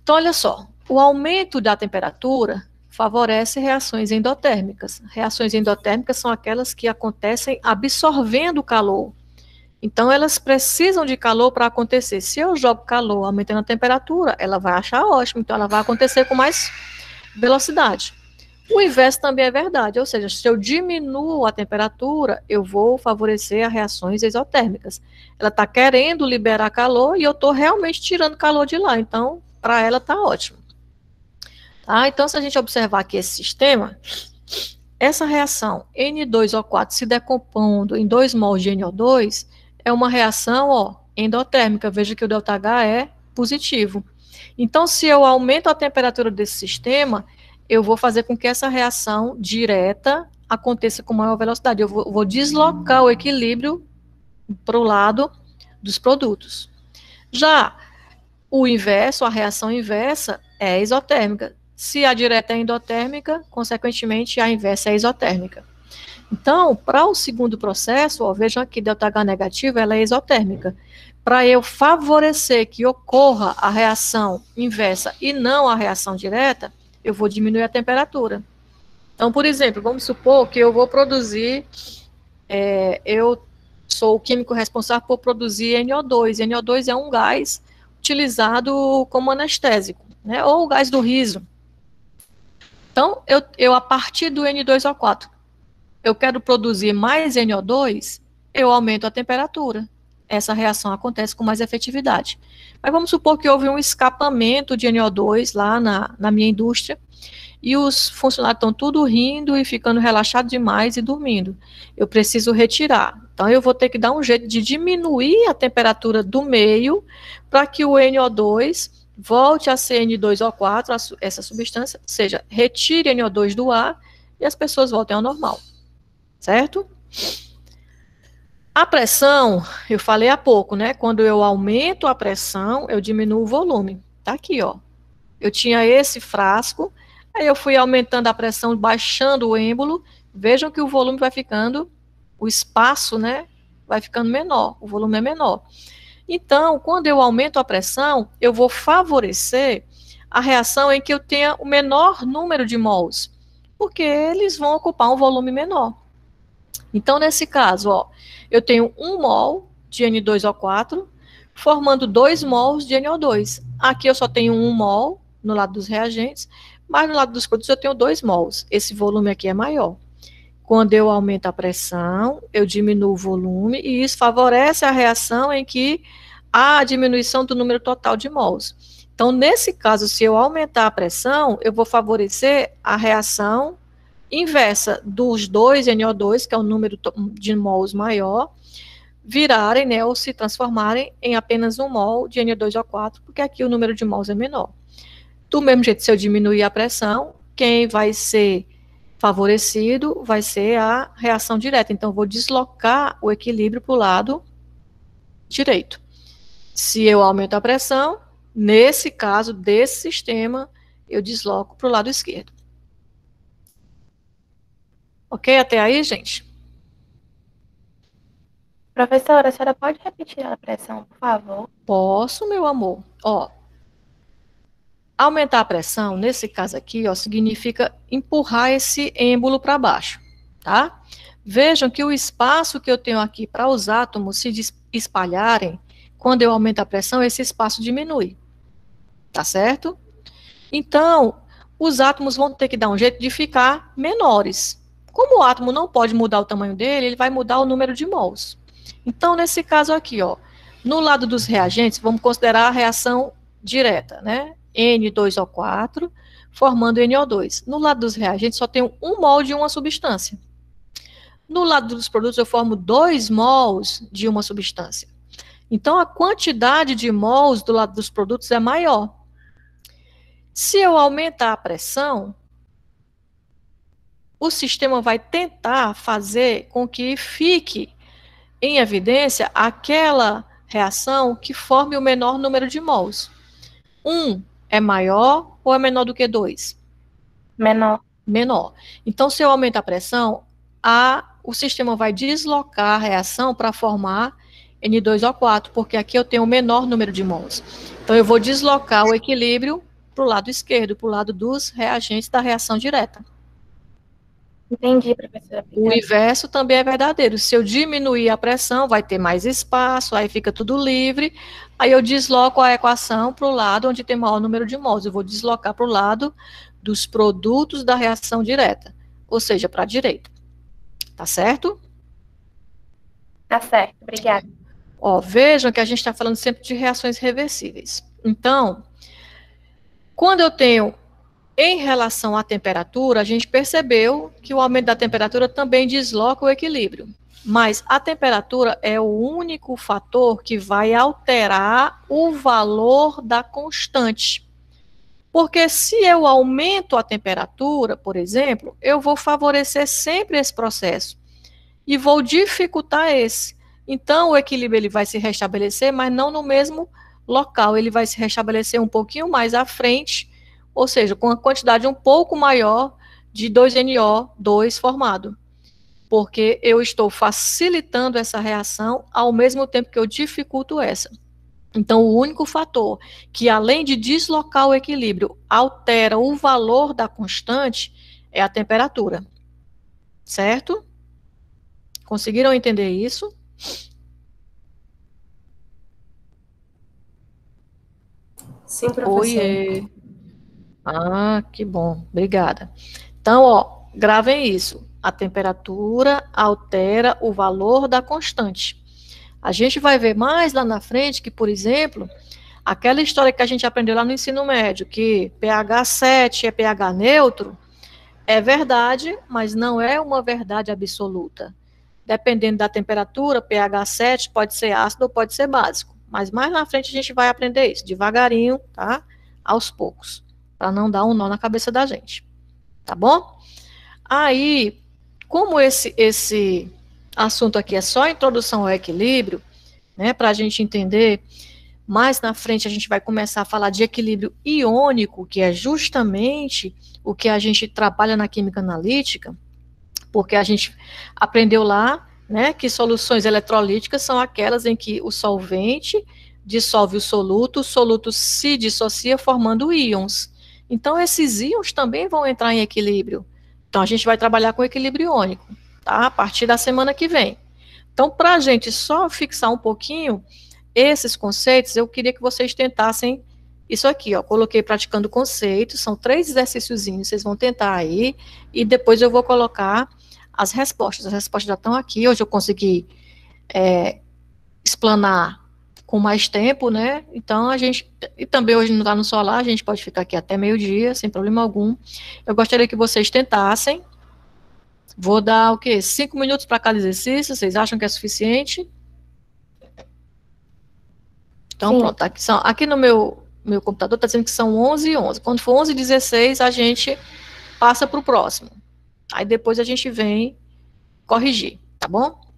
Então, olha só, o aumento da temperatura favorece reações endotérmicas. Reações endotérmicas são aquelas que acontecem absorvendo o calor. Então, elas precisam de calor para acontecer. Se eu jogo calor aumentando a temperatura, ela vai achar ótimo, então ela vai acontecer com mais velocidade. O inverso também é verdade, ou seja, se eu diminuo a temperatura, eu vou favorecer as reações exotérmicas. Ela está querendo liberar calor e eu estou realmente tirando calor de lá, então, para ela está ótimo. Tá? Então, se a gente observar aqui esse sistema, essa reação N2O4 se decompondo em 2 mols de NO2 é uma reação endotérmica. Veja que o ΔH é positivo. Então, se eu aumento a temperatura desse sistema, eu vou fazer com que essa reação direta aconteça com maior velocidade. Eu vou deslocar o equilíbrio para o lado dos produtos. Já o inverso, a reação inversa, é exotérmica. Se a direta é endotérmica, consequentemente, a inversa é exotérmica. Então, para o segundo processo, vejam aqui, ΔH negativo, ela é exotérmica. Para eu favorecer que ocorra a reação inversa e não a reação direta, eu vou diminuir a temperatura. Então, por exemplo, vamos supor que eu vou produzir, eu sou o químico responsável por produzir NO2. NO2 é um gás utilizado como anestésico, né, ou o gás do riso. Então, eu a partir do N2O4, eu quero produzir mais NO2, eu aumento a temperatura. Essa reação acontece com mais efetividade. Mas vamos supor que houve um escapamento de NO2 lá na minha indústria, e os funcionários estão tudo rindo e ficando relaxados demais e dormindo. Eu preciso retirar. Então, eu vou ter que dar um jeito de diminuir a temperatura do meio para que o NO2 volte a ser N2O4, essa substância, ou seja, retire NO2 do ar e as pessoas voltem ao normal. Certo? A pressão, eu falei há pouco, né? Quando eu aumento a pressão, eu diminuo o volume. Tá aqui, ó. Eu tinha esse frasco, aí eu fui aumentando a pressão, baixando o êmbolo. Vejam que o volume vai ficando, o espaço, né? Vai ficando menor, o volume é menor. Então, quando eu aumento a pressão, eu vou favorecer a reação em que eu tenha o menor número de mols, porque eles vão ocupar um volume menor. Então, nesse caso, ó, eu tenho 1 mol de N2O4, formando 2 mols de NO2. Aqui eu só tenho 1 mol no lado dos reagentes, mas no lado dos produtos eu tenho 2 mols. Esse volume aqui é maior. Quando eu aumento a pressão, eu diminuo o volume, e isso favorece a reação em que há a diminuição do número total de mols. Então, nesse caso, se eu aumentar a pressão, eu vou favorecer a reação inversa dos dois NO2, que é o número de mols maior, virarem, né, ou se transformarem em apenas um mol de NO2O4, porque aqui o número de mols é menor. Do mesmo jeito, se eu diminuir a pressão, quem vai ser favorecido vai ser a reação direta. Então, eu vou deslocar o equilíbrio para o lado direito. Se eu aumento a pressão, nesse caso, desse sistema, eu desloco para o lado esquerdo. Ok? Até aí, gente? Professora, a senhora pode repetir a pressão, por favor? Posso, meu amor. Ó, aumentar a pressão, nesse caso aqui, ó, significa empurrar esse êmbolo para baixo, tá? Vejam que o espaço que eu tenho aqui para os átomos se espalharem, quando eu aumento a pressão, esse espaço diminui, tá certo? Então, os átomos vão ter que dar um jeito de ficar menores. Como o átomo não pode mudar o tamanho dele, ele vai mudar o número de mols. Então, nesse caso aqui, ó, no lado dos reagentes, vamos considerar a reação direta, né? N2O4, formando NO2. No lado dos reagentes, só tenho 1 mol de uma substância. No lado dos produtos, eu formo 2 mols de uma substância. Então, a quantidade de mols do lado dos produtos é maior. Se eu aumentar a pressão, o sistema vai tentar fazer com que fique em evidência aquela reação que forme o menor número de mols. 1 é maior ou é menor do que 2? Menor. Menor. Então, se eu aumentar a pressão, o sistema vai deslocar a reação para formar N2O4, porque aqui eu tenho o menor número de mols. Então, eu vou deslocar o equilíbrio para o lado esquerdo, para o lado dos reagentes da reação direta. Entendi, professora. O inverso também é verdadeiro. Se eu diminuir a pressão, vai ter mais espaço, aí fica tudo livre. Aí eu desloco a equação para o lado onde tem maior número de mols. Eu vou deslocar para o lado dos produtos da reação direta, ou seja, para a direita. Tá certo? Tá certo, obrigada. Ó, vejam que a gente está falando sempre de reações reversíveis. Então, quando eu tenho em relação à temperatura, a gente percebeu que o aumento da temperatura também desloca o equilíbrio. Mas a temperatura é o único fator que vai alterar o valor da constante. Porque se eu aumento a temperatura, por exemplo, eu vou favorecer sempre esse processo e vou dificultar esse. Então, o equilíbrio ele vai se restabelecer, mas não no mesmo local. Ele vai se restabelecer um pouquinho mais à frente, ou seja, com a quantidade um pouco maior de 2NO2 formado. Porque eu estou facilitando essa reação ao mesmo tempo que eu dificulto essa. Então, o único fator que, além de deslocar o equilíbrio, altera o valor da constante é a temperatura. Certo? Conseguiram entender isso? Sim, professora. Oiê. Ah, que bom. Obrigada. Então, ó, gravem isso. A temperatura altera o valor da constante. A gente vai ver mais lá na frente que, por exemplo, aquela história que a gente aprendeu lá no ensino médio, que pH 7 é pH neutro, é verdade, mas não é uma verdade absoluta. Dependendo da temperatura, pH 7 pode ser ácido ou pode ser básico. Mas mais na frente a gente vai aprender isso, devagarinho, tá? Aos poucos, para não dar um nó na cabeça da gente. Tá bom? Aí, como esse assunto aqui é só introdução ao equilíbrio, né, para a gente entender, mais na frente a gente vai começar a falar de equilíbrio iônico, que é justamente o que a gente trabalha na química analítica, porque a gente aprendeu lá, né, que soluções eletrolíticas são aquelas em que o solvente dissolve o soluto se dissocia formando íons. Então, esses íons também vão entrar em equilíbrio. Então, a gente vai trabalhar com equilíbrio iônico, tá? A partir da semana que vem. Então, para a gente só fixar um pouquinho esses conceitos, eu queria que vocês tentassem isso aqui, ó. Coloquei praticando conceitos, são 3 exercíciozinhos, vocês vão tentar aí, e depois eu vou colocar as respostas. As respostas já estão aqui, hoje eu consegui explanar com mais tempo, né? Então a gente, e também hoje não está no solar, a gente pode ficar aqui até meio-dia, sem problema algum. Eu gostaria que vocês tentassem. Vou dar o quê? 5 minutos para cada exercício, vocês acham que é suficiente? Então, Sim. pronto, aqui no meu computador está dizendo que são 11h11. Quando for 11h16, a gente passa para o próximo. Aí depois a gente vem corrigir, tá bom?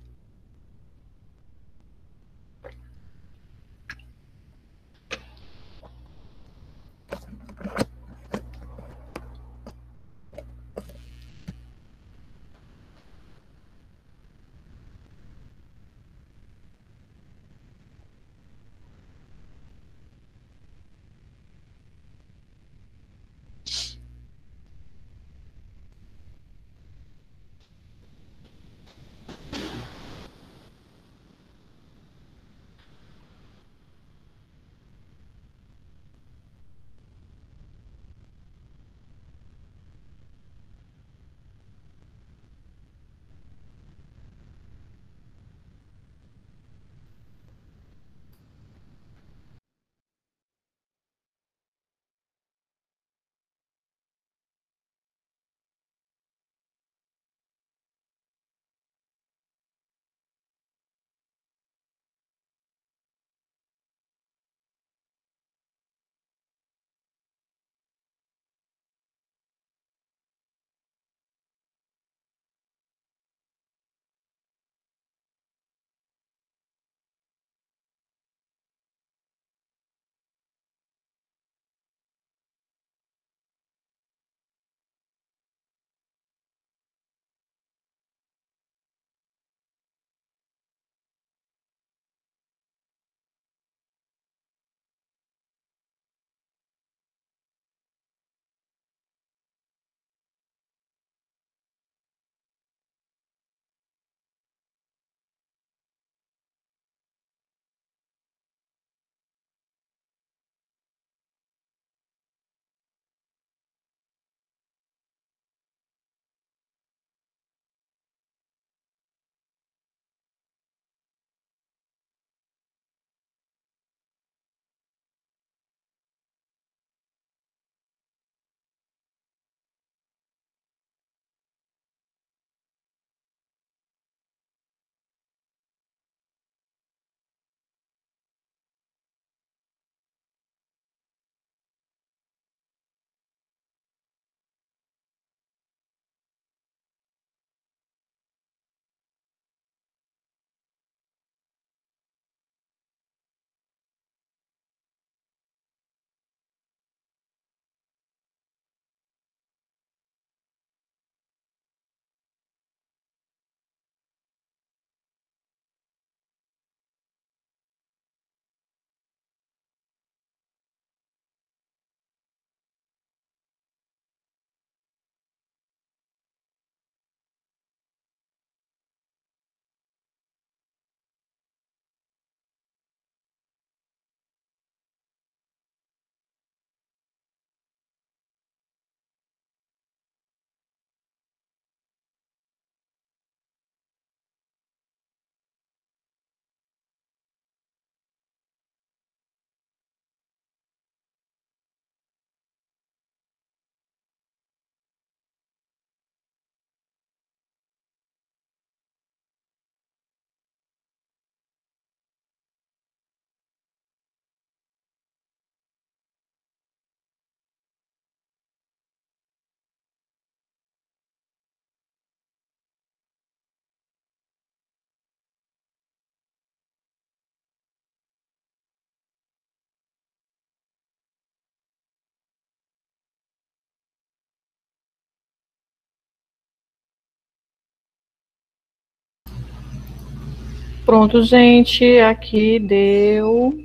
Pronto, gente, aqui deu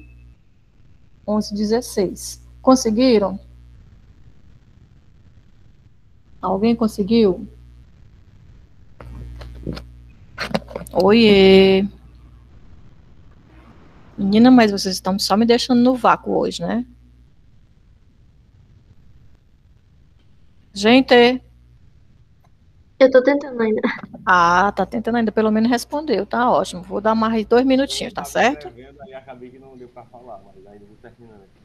11h16. Conseguiram? Alguém conseguiu? Oiê! Menina, mas vocês estão só me deixando no vácuo hoje, né? Gente, Eu tô tentando ainda. Ah, tá tentando ainda, pelo menos respondeu, tá ótimo. Vou dar mais 2 minutinhos, tá certo? Aí acabei que não deu para falar, mas ainda vou terminando aqui.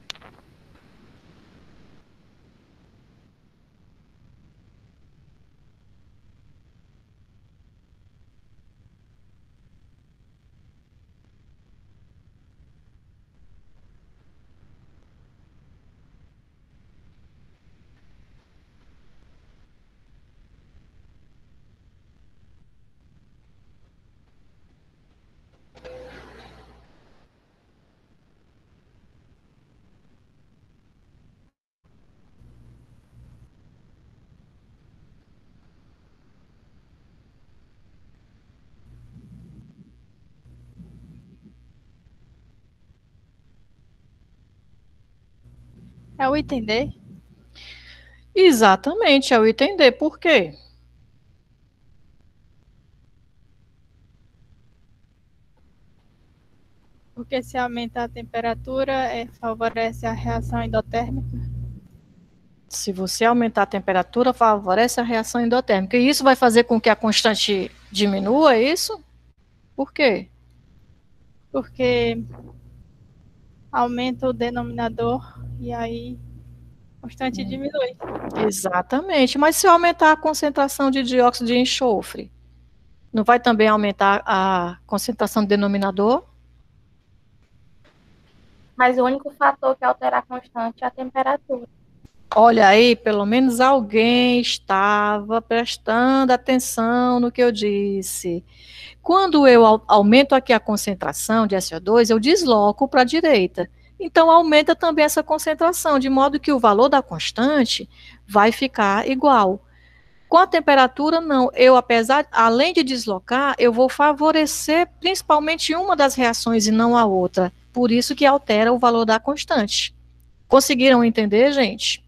É o item D? Exatamente, é o item D. Por quê? Porque se aumenta a temperatura, favorece a reação endotérmica. Se você aumentar a temperatura, favorece a reação endotérmica. E isso vai fazer com que a constante diminua, é isso? Por quê? Porque aumenta o denominador e aí a constante diminui. Exatamente. Mas se eu aumentar a concentração de dióxido de enxofre, não vai também aumentar a concentração do denominador? Mas o único fator que altera a constante é a temperatura. Olha aí, pelo menos alguém estava prestando atenção no que eu disse. Quando eu aumento aqui a concentração de SO2, eu desloco para a direita. Então, aumenta também essa concentração, de modo que o valor da constante vai ficar igual. Com a temperatura, não. Eu, além de deslocar, eu vou favorecer principalmente uma das reações e não a outra. Por isso que altera o valor da constante. Conseguiram entender, gente?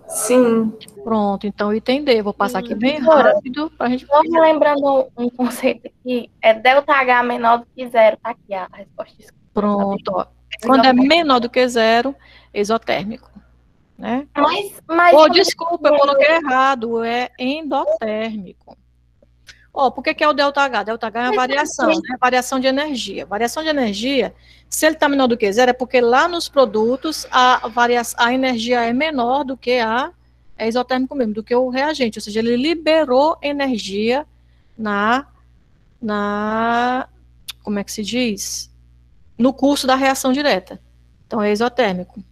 Sim. Pronto, então item D. Vou passar aqui bem Doutora, rápido para a gente. só me lembrando um conceito aqui, é ΔH menor do que zero, tá aqui a resposta. Pronto, ó. Quando é menor do que zero, exotérmico, né? Mas Desculpa, eu coloquei errado, é endotérmico. Por que é o ΔH? ΔH é a variação, né? Variação de energia. Variação de energia, se ele está menor do que zero, é porque lá nos produtos a energia é menor do que é exotérmico mesmo, do que o reagente, ou seja, ele liberou energia como é que se diz? No curso da reação direta. Então, é exotérmico.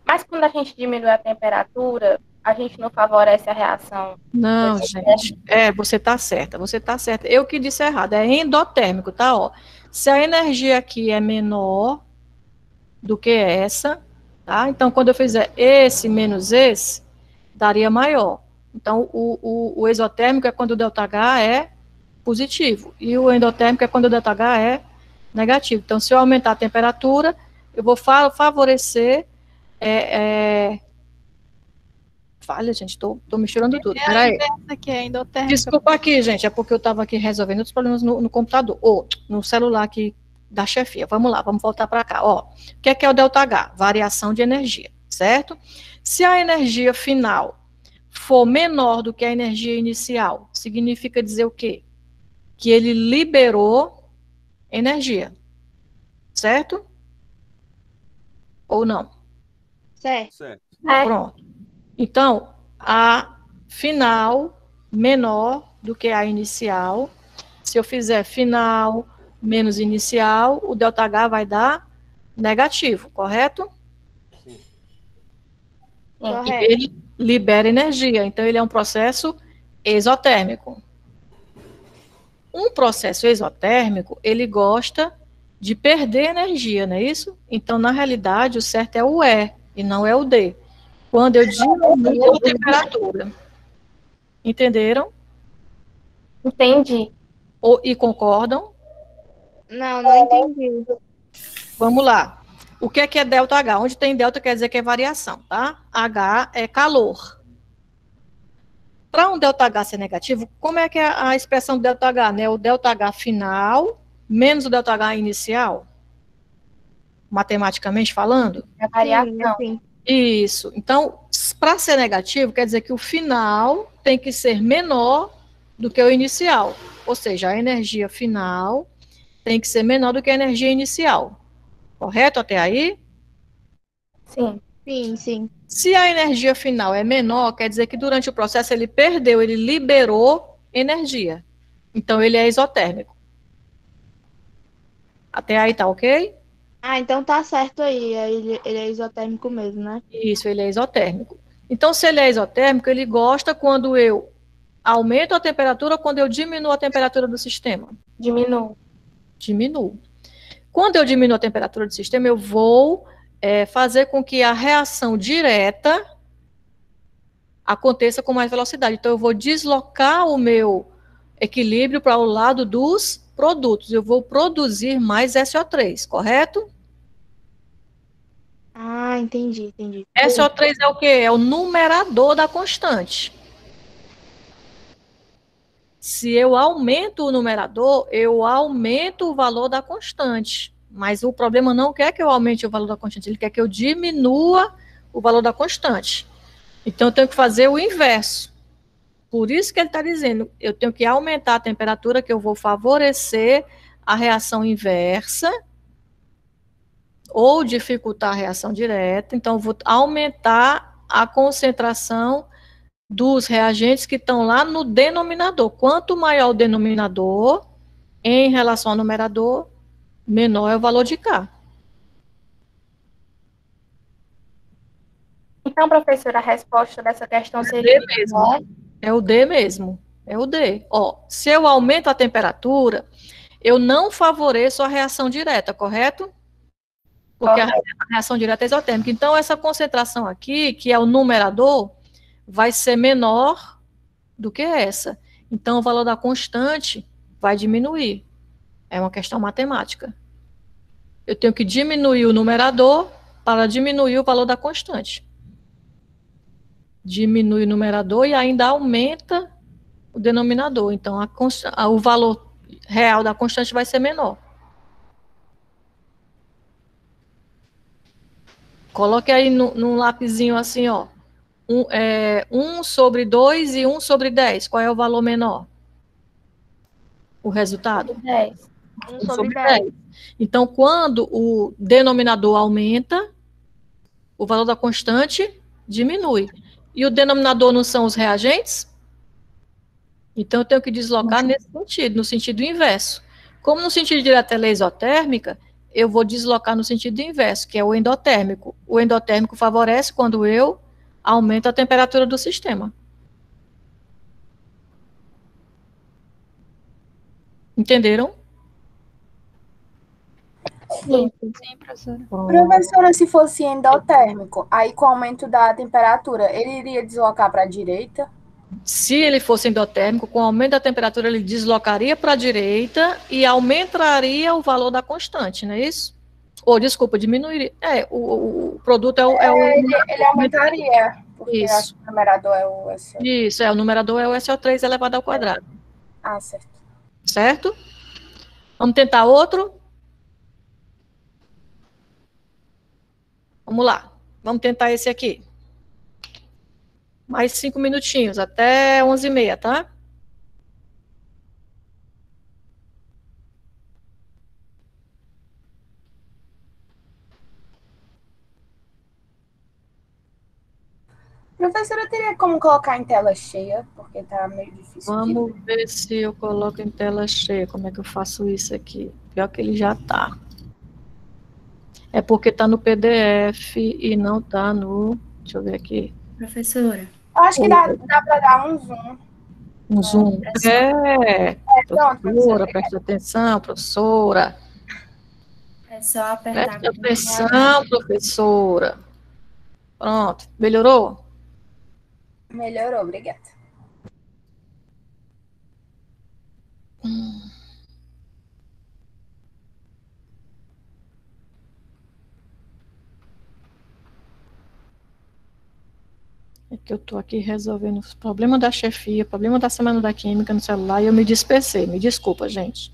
Mas quando a gente diminui a temperatura, a gente não favorece a reação. Não, gente. Você está certa, você está certa. Eu que disse errado, é endotérmico, tá? Ó, se a energia aqui é menor do que essa, tá? Então, quando eu fizer esse menos esse, daria maior. Então, o exotérmico é quando o ΔH é positivo, e o endotérmico é quando o ΔH é negativo. Então, se eu aumentar a temperatura, eu vou favorecer. Falha, gente, tô misturando tudo. Peraí. Aqui é endotérmica. Desculpa aqui, gente, é porque eu estava aqui resolvendo outros problemas no computador, ou no celular aqui da chefia. Vamos lá, vamos voltar para cá. Ó, o que é o ΔH? Variação de energia, certo? Se a energia final for menor do que a energia inicial, significa dizer o quê? Que ele liberou energia, certo? Ou não? Certo. Pronto. Então, a final menor do que a inicial. Se eu fizer final menos inicial, o ΔH vai dar negativo, correto? Sim. E ele libera energia, então ele é um processo exotérmico. Um processo exotérmico, ele gosta de perder energia, não é isso? Então, na realidade, o certo é o E e não é o D. Quando eu diminuo a temperatura. Entenderam? Entendi. E concordam? Não entendi. Vamos lá. O que é ΔH? Onde tem delta quer dizer que é variação, tá? H é calor. Para um ΔH ser negativo, como é que é a expressão do ΔH, né? O ΔH final menos o ΔH inicial? Matematicamente falando? A variação. Sim. Isso. Então, para ser negativo, quer dizer que o final tem que ser menor do que o inicial. Ou seja, a energia final tem que ser menor do que a energia inicial. Correto até aí? Sim. Sim, sim. Se a energia final é menor, quer dizer que durante o processo ele perdeu, ele liberou energia. Então, ele é isotérmico. Até aí tá ok? Ah, então tá certo aí. Ele é isotérmico mesmo, né? Isso, ele é isotérmico. Então, se ele é isotérmico, ele gosta quando eu aumento a temperatura ou quando eu diminuo a temperatura do sistema? Diminuo. Diminuo. Quando eu diminuo a temperatura do sistema, eu vou fazer com que a reação direta aconteça com mais velocidade. Então, eu vou deslocar o meu equilíbrio para o lado dos produtos. Eu vou produzir mais SO3, correto? Ah, entendi. SO3 é o quê? É o numerador da constante. Se eu aumento o numerador, eu aumento o valor da constante. Mas o problema não quer que eu aumente o valor da constante, ele quer que eu diminua o valor da constante. Então, eu tenho que fazer o inverso. Por isso que ele está dizendo, eu tenho que aumentar a temperatura, que eu vou favorecer a reação inversa, ou dificultar a reação direta. Então, eu vou aumentar a concentração dos reagentes que estão lá no denominador. Quanto maior o denominador em relação ao numerador, menor é o valor de K. Então, professora, a resposta dessa questão D seria... mesmo. É o D mesmo. É o D. Ó, se eu aumento a temperatura, eu não favoreço a reação direta, correto? Porque a reação direta é isotérmica. Então, essa concentração aqui, que é o numerador, vai ser menor do que essa. Então, o valor da constante vai diminuir. É uma questão matemática. Eu tenho que diminuir o numerador para diminuir o valor da constante. Diminui o numerador e ainda aumenta o denominador. Então, o valor real da constante vai ser menor. Coloque aí num lapisinho assim, ó. 1 sobre 2 e 1 sobre 10. Qual é o valor menor? O resultado? 10. 1 sobre 10. Então, quando o denominador aumenta, o valor da constante diminui. E o denominador não são os reagentes? Então, eu tenho que deslocar nesse sentido, no sentido inverso. Como no sentido direto ela é isotérmica, eu vou deslocar no sentido inverso, que é o endotérmico. O endotérmico favorece quando eu aumento a temperatura do sistema. Entenderam? Sim. Sim, professora. Professora, se fosse endotérmico, aí com o aumento da temperatura, ele iria deslocar para a direita? Se ele fosse endotérmico, com o aumento da temperatura, ele deslocaria para a direita e aumentaria o valor da constante, não é isso? Ou, desculpa, diminuiria. O produto é o... Ele aumentaria, porque Isso. o numerador é o SO. Isso, o numerador é o SO3 elevado ao quadrado. Ah, certo. Certo? Vamos tentar outro? Vamos lá. Vamos tentar esse aqui. Mais 5 minutinhos, até 11h30, tá? Professora, teria como colocar em tela cheia, porque tá meio difícil. Vamos ver se eu coloco em tela cheia. Como é que eu faço isso aqui? Pior que ele já tá. É porque tá no PDF e não tá no... Deixa eu ver aqui. Professora. Eu acho que dá para dar um zoom. Um zoom. Professora, presta atenção, professora. É só apertar. Presta atenção, professora. Pronto. Melhorou? Melhorou, obrigada. É que eu tô aqui resolvendo os problemas da chefia, problema da semana da química no celular e eu me dispersei. Me desculpa, gente.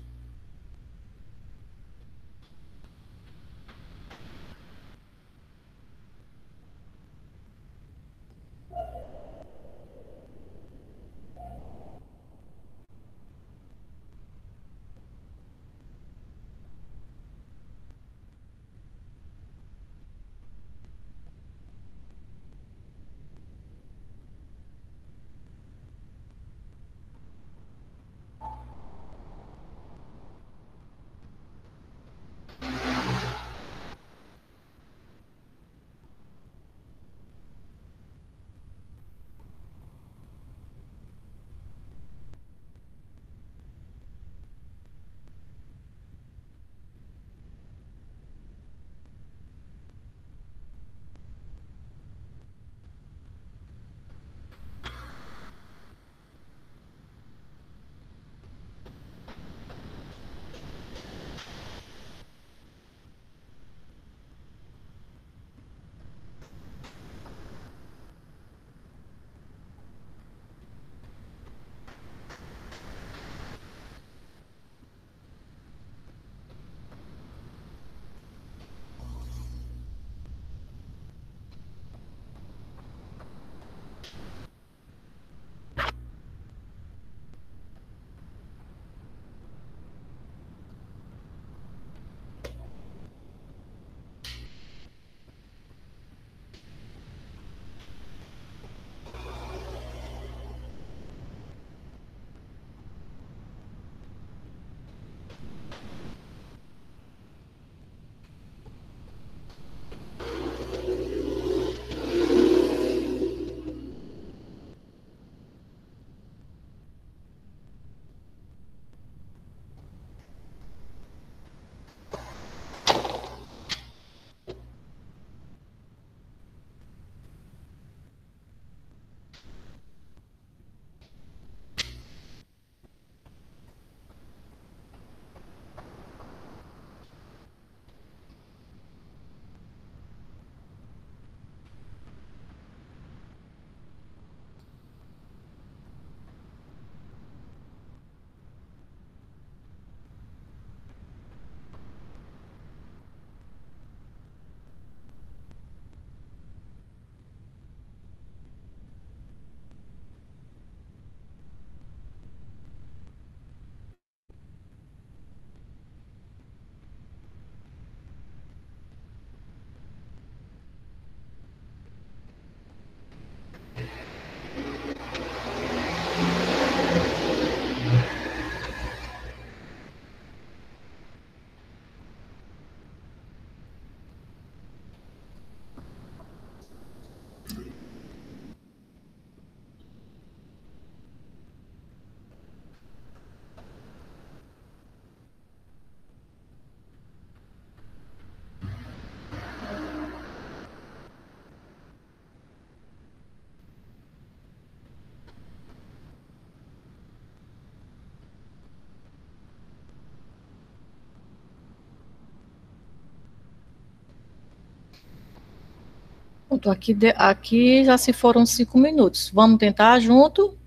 Pronto, aqui já se foram 5 minutos. Vamos tentar junto?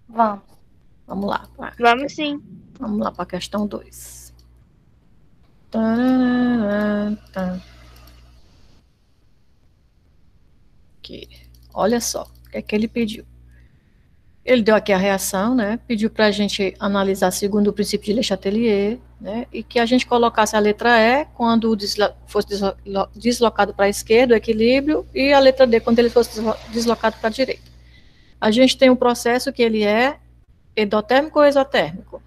Vamos. Vamos lá. Vamos sim. Vamos lá para a questão 2. Aqui. Olha só, o que é que ele pediu? Ele deu aqui a reação, né? Pediu para a gente analisar segundo o princípio de Le Chatelier, né? E que a gente colocasse a letra E quando fosse deslocado para a esquerda, o equilíbrio, e a letra D quando ele fosse deslocado para a direita. A gente tem um processo que ele é endotérmico ou exotérmico?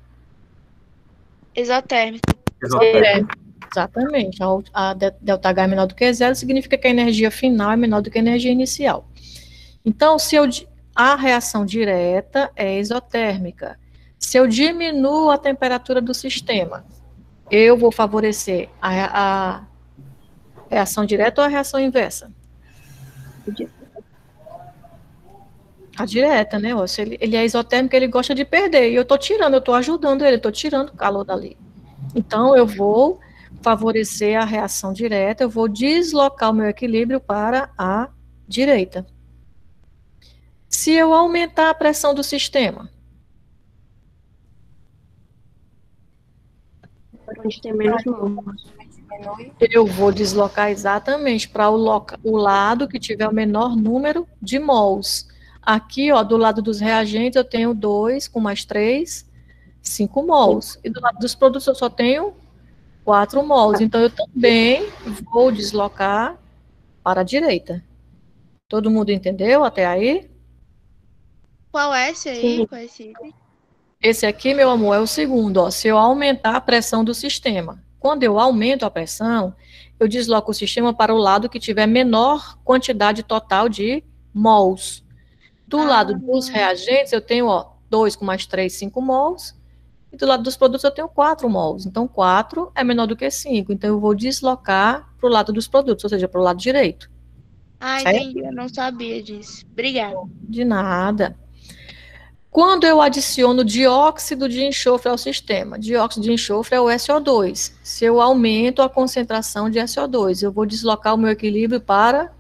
Exotérmico. Exatamente. A delta H é menor do que zero, significa que a energia final é menor do que a energia inicial. Então, a reação direta é exotérmica. Se eu diminuo a temperatura do sistema, eu vou favorecer a reação direta ou a reação inversa? A direta, né? Se ele é exotérmico, ele gosta de perder. E eu estou ajudando ele, estou tirando o calor dali. Então, eu vou favorecer a reação direta, eu vou deslocar o meu equilíbrio para a direita. Se eu aumentar a pressão do sistema, a gente tem menos mols. Eu vou deslocar exatamente para o lado que tiver o menor número de mols. Aqui, ó, do lado dos reagentes, eu tenho 2 com mais 3, 5 mols. E do lado dos produtos, eu só tenho 4 mols. Então, eu também vou deslocar para a direita. Todo mundo entendeu até aí? Qual é esse aí? Qual é esse item? Esse aqui, meu amor, é o segundo. Ó, se eu aumentar a pressão do sistema. Quando eu aumento a pressão, eu desloco o sistema para o lado que tiver menor quantidade total de mols. Do lado dos reagentes, eu tenho 2 com mais 3, 5 mols. E do lado dos produtos, eu tenho 4 mols. Então, 4 é menor do que 5. Então, eu vou deslocar para o lado dos produtos, ou seja, para o lado direito. Certo? Entendi. Eu não sabia disso. Obrigada. De nada. Quando eu adiciono dióxido de enxofre ao sistema, dióxido de enxofre é o SO2. Se eu aumento a concentração de SO2, eu vou deslocar o meu equilíbrio para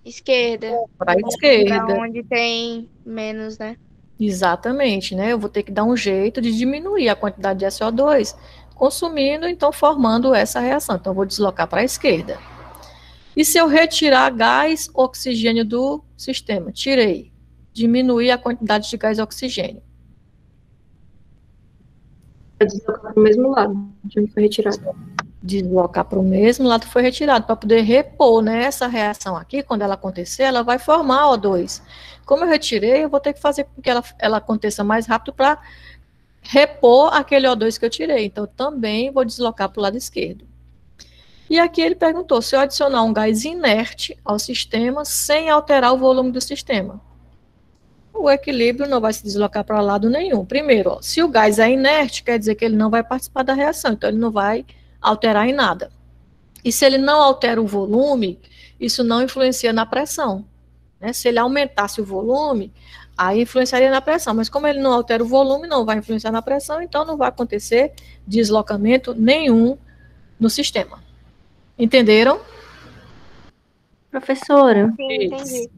esquerda. Para a esquerda. Para onde tem menos, né? Exatamente, né? Eu vou ter que dar um jeito de diminuir a quantidade de SO2, consumindo, então formando essa reação. Então, eu vou deslocar para a esquerda. E se eu retirar gás oxigênio do sistema? Tirei. Diminuir a quantidade de gás oxigênio. Deslocar para o mesmo lado, onde foi retirado. Deslocar para o mesmo lado foi retirado, para poder repor, né? Essa reação aqui, quando ela acontecer, ela vai formar O2. Como eu retirei, eu vou ter que fazer com que ela aconteça mais rápido para repor aquele O2 que eu tirei. Então, eu também vou deslocar para o lado esquerdo. E aqui ele perguntou se eu adicionar um gás inerte ao sistema sem alterar o volume do sistema. O equilíbrio não vai se deslocar para lado nenhum. Primeiro, se o gás é inerte, quer dizer que ele não vai participar da reação, então ele não vai alterar em nada. E se ele não altera o volume, isso não influencia na pressão. Né? Se ele aumentasse o volume, aí influenciaria na pressão, mas como ele não altera o volume, não vai influenciar na pressão, então não vai acontecer deslocamento nenhum no sistema. Entenderam? Professora? Sim, entendi.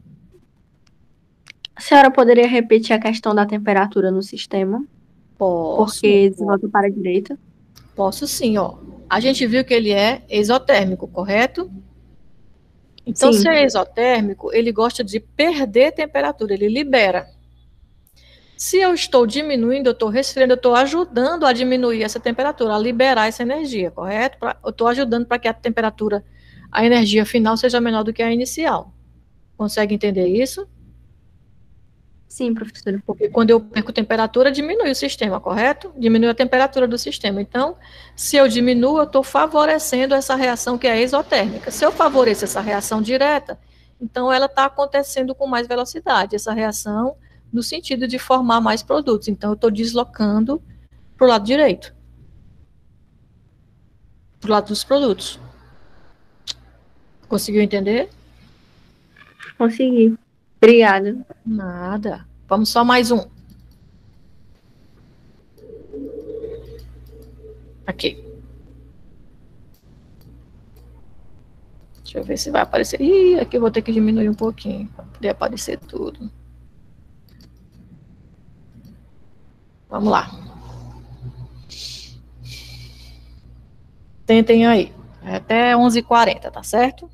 A senhora poderia repetir a questão da temperatura no sistema? Posso. Porque desvolta para a direita. Posso sim, ó. A gente viu que ele é exotérmico, correto? Então, Sim. se é exotérmico, ele gosta de perder temperatura, ele libera. Se eu estou diminuindo, eu estou resfriando, eu estou ajudando a diminuir essa temperatura, a liberar essa energia, correto? Eu estou ajudando para que a temperatura, a energia final seja menor do que a inicial. Consegue entender isso? Sim, professora. Porque quando eu perco temperatura, diminui o sistema, correto? Diminui a temperatura do sistema. Então, se eu diminuo, eu estou favorecendo essa reação que é exotérmica. Se eu favoreço essa reação direta, então ela está acontecendo com mais velocidade, essa reação no sentido de formar mais produtos. Então, eu estou deslocando para o lado direito. Para o lado dos produtos. Conseguiu entender? Consegui. Obrigada. Nada. Vamos só mais um. Aqui. Deixa eu ver se vai aparecer. Ih, aqui eu vou ter que diminuir um pouquinho para poder aparecer tudo. Vamos lá. Tentem aí. É até 11h40, tá certo?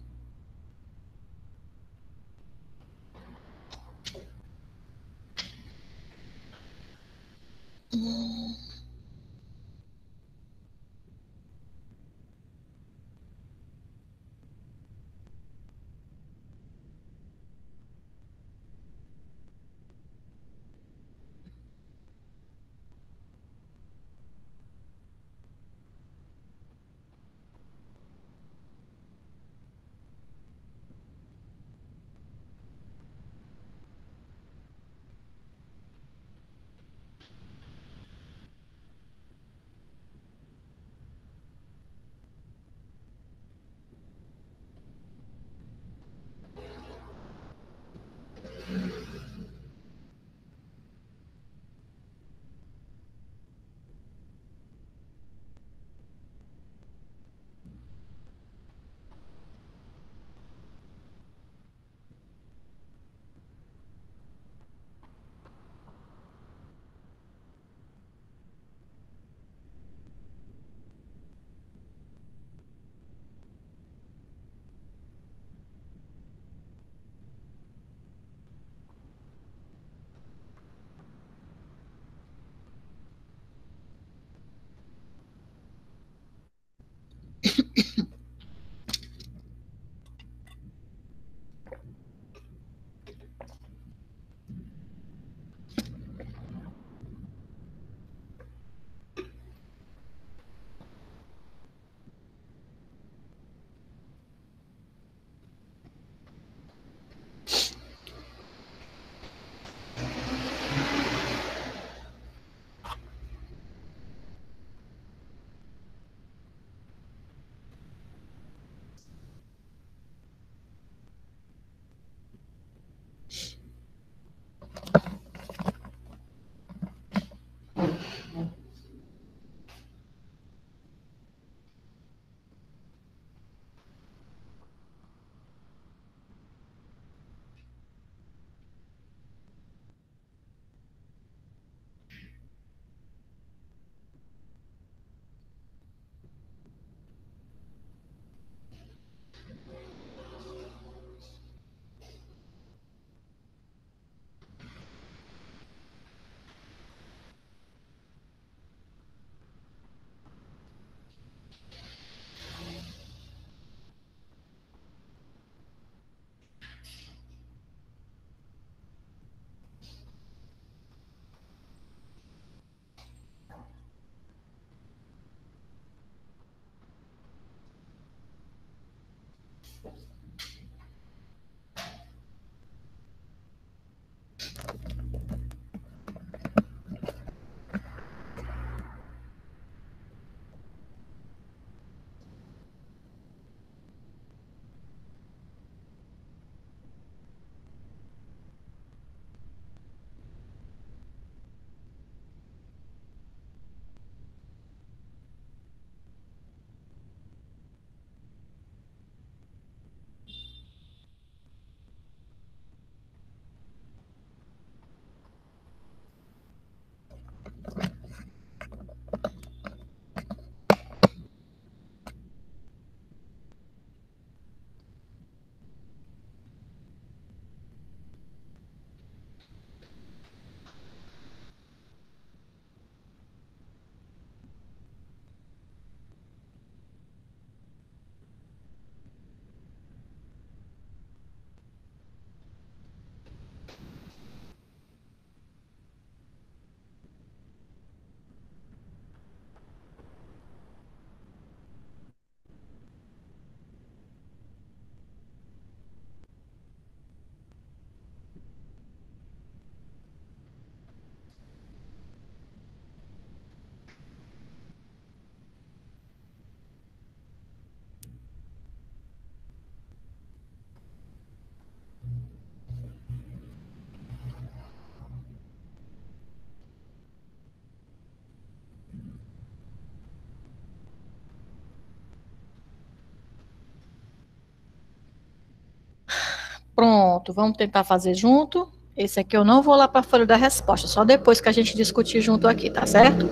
Pronto, vamos tentar fazer junto. Esse aqui eu não vou lá para a folha da resposta, só depois que a gente discutir junto aqui, tá certo?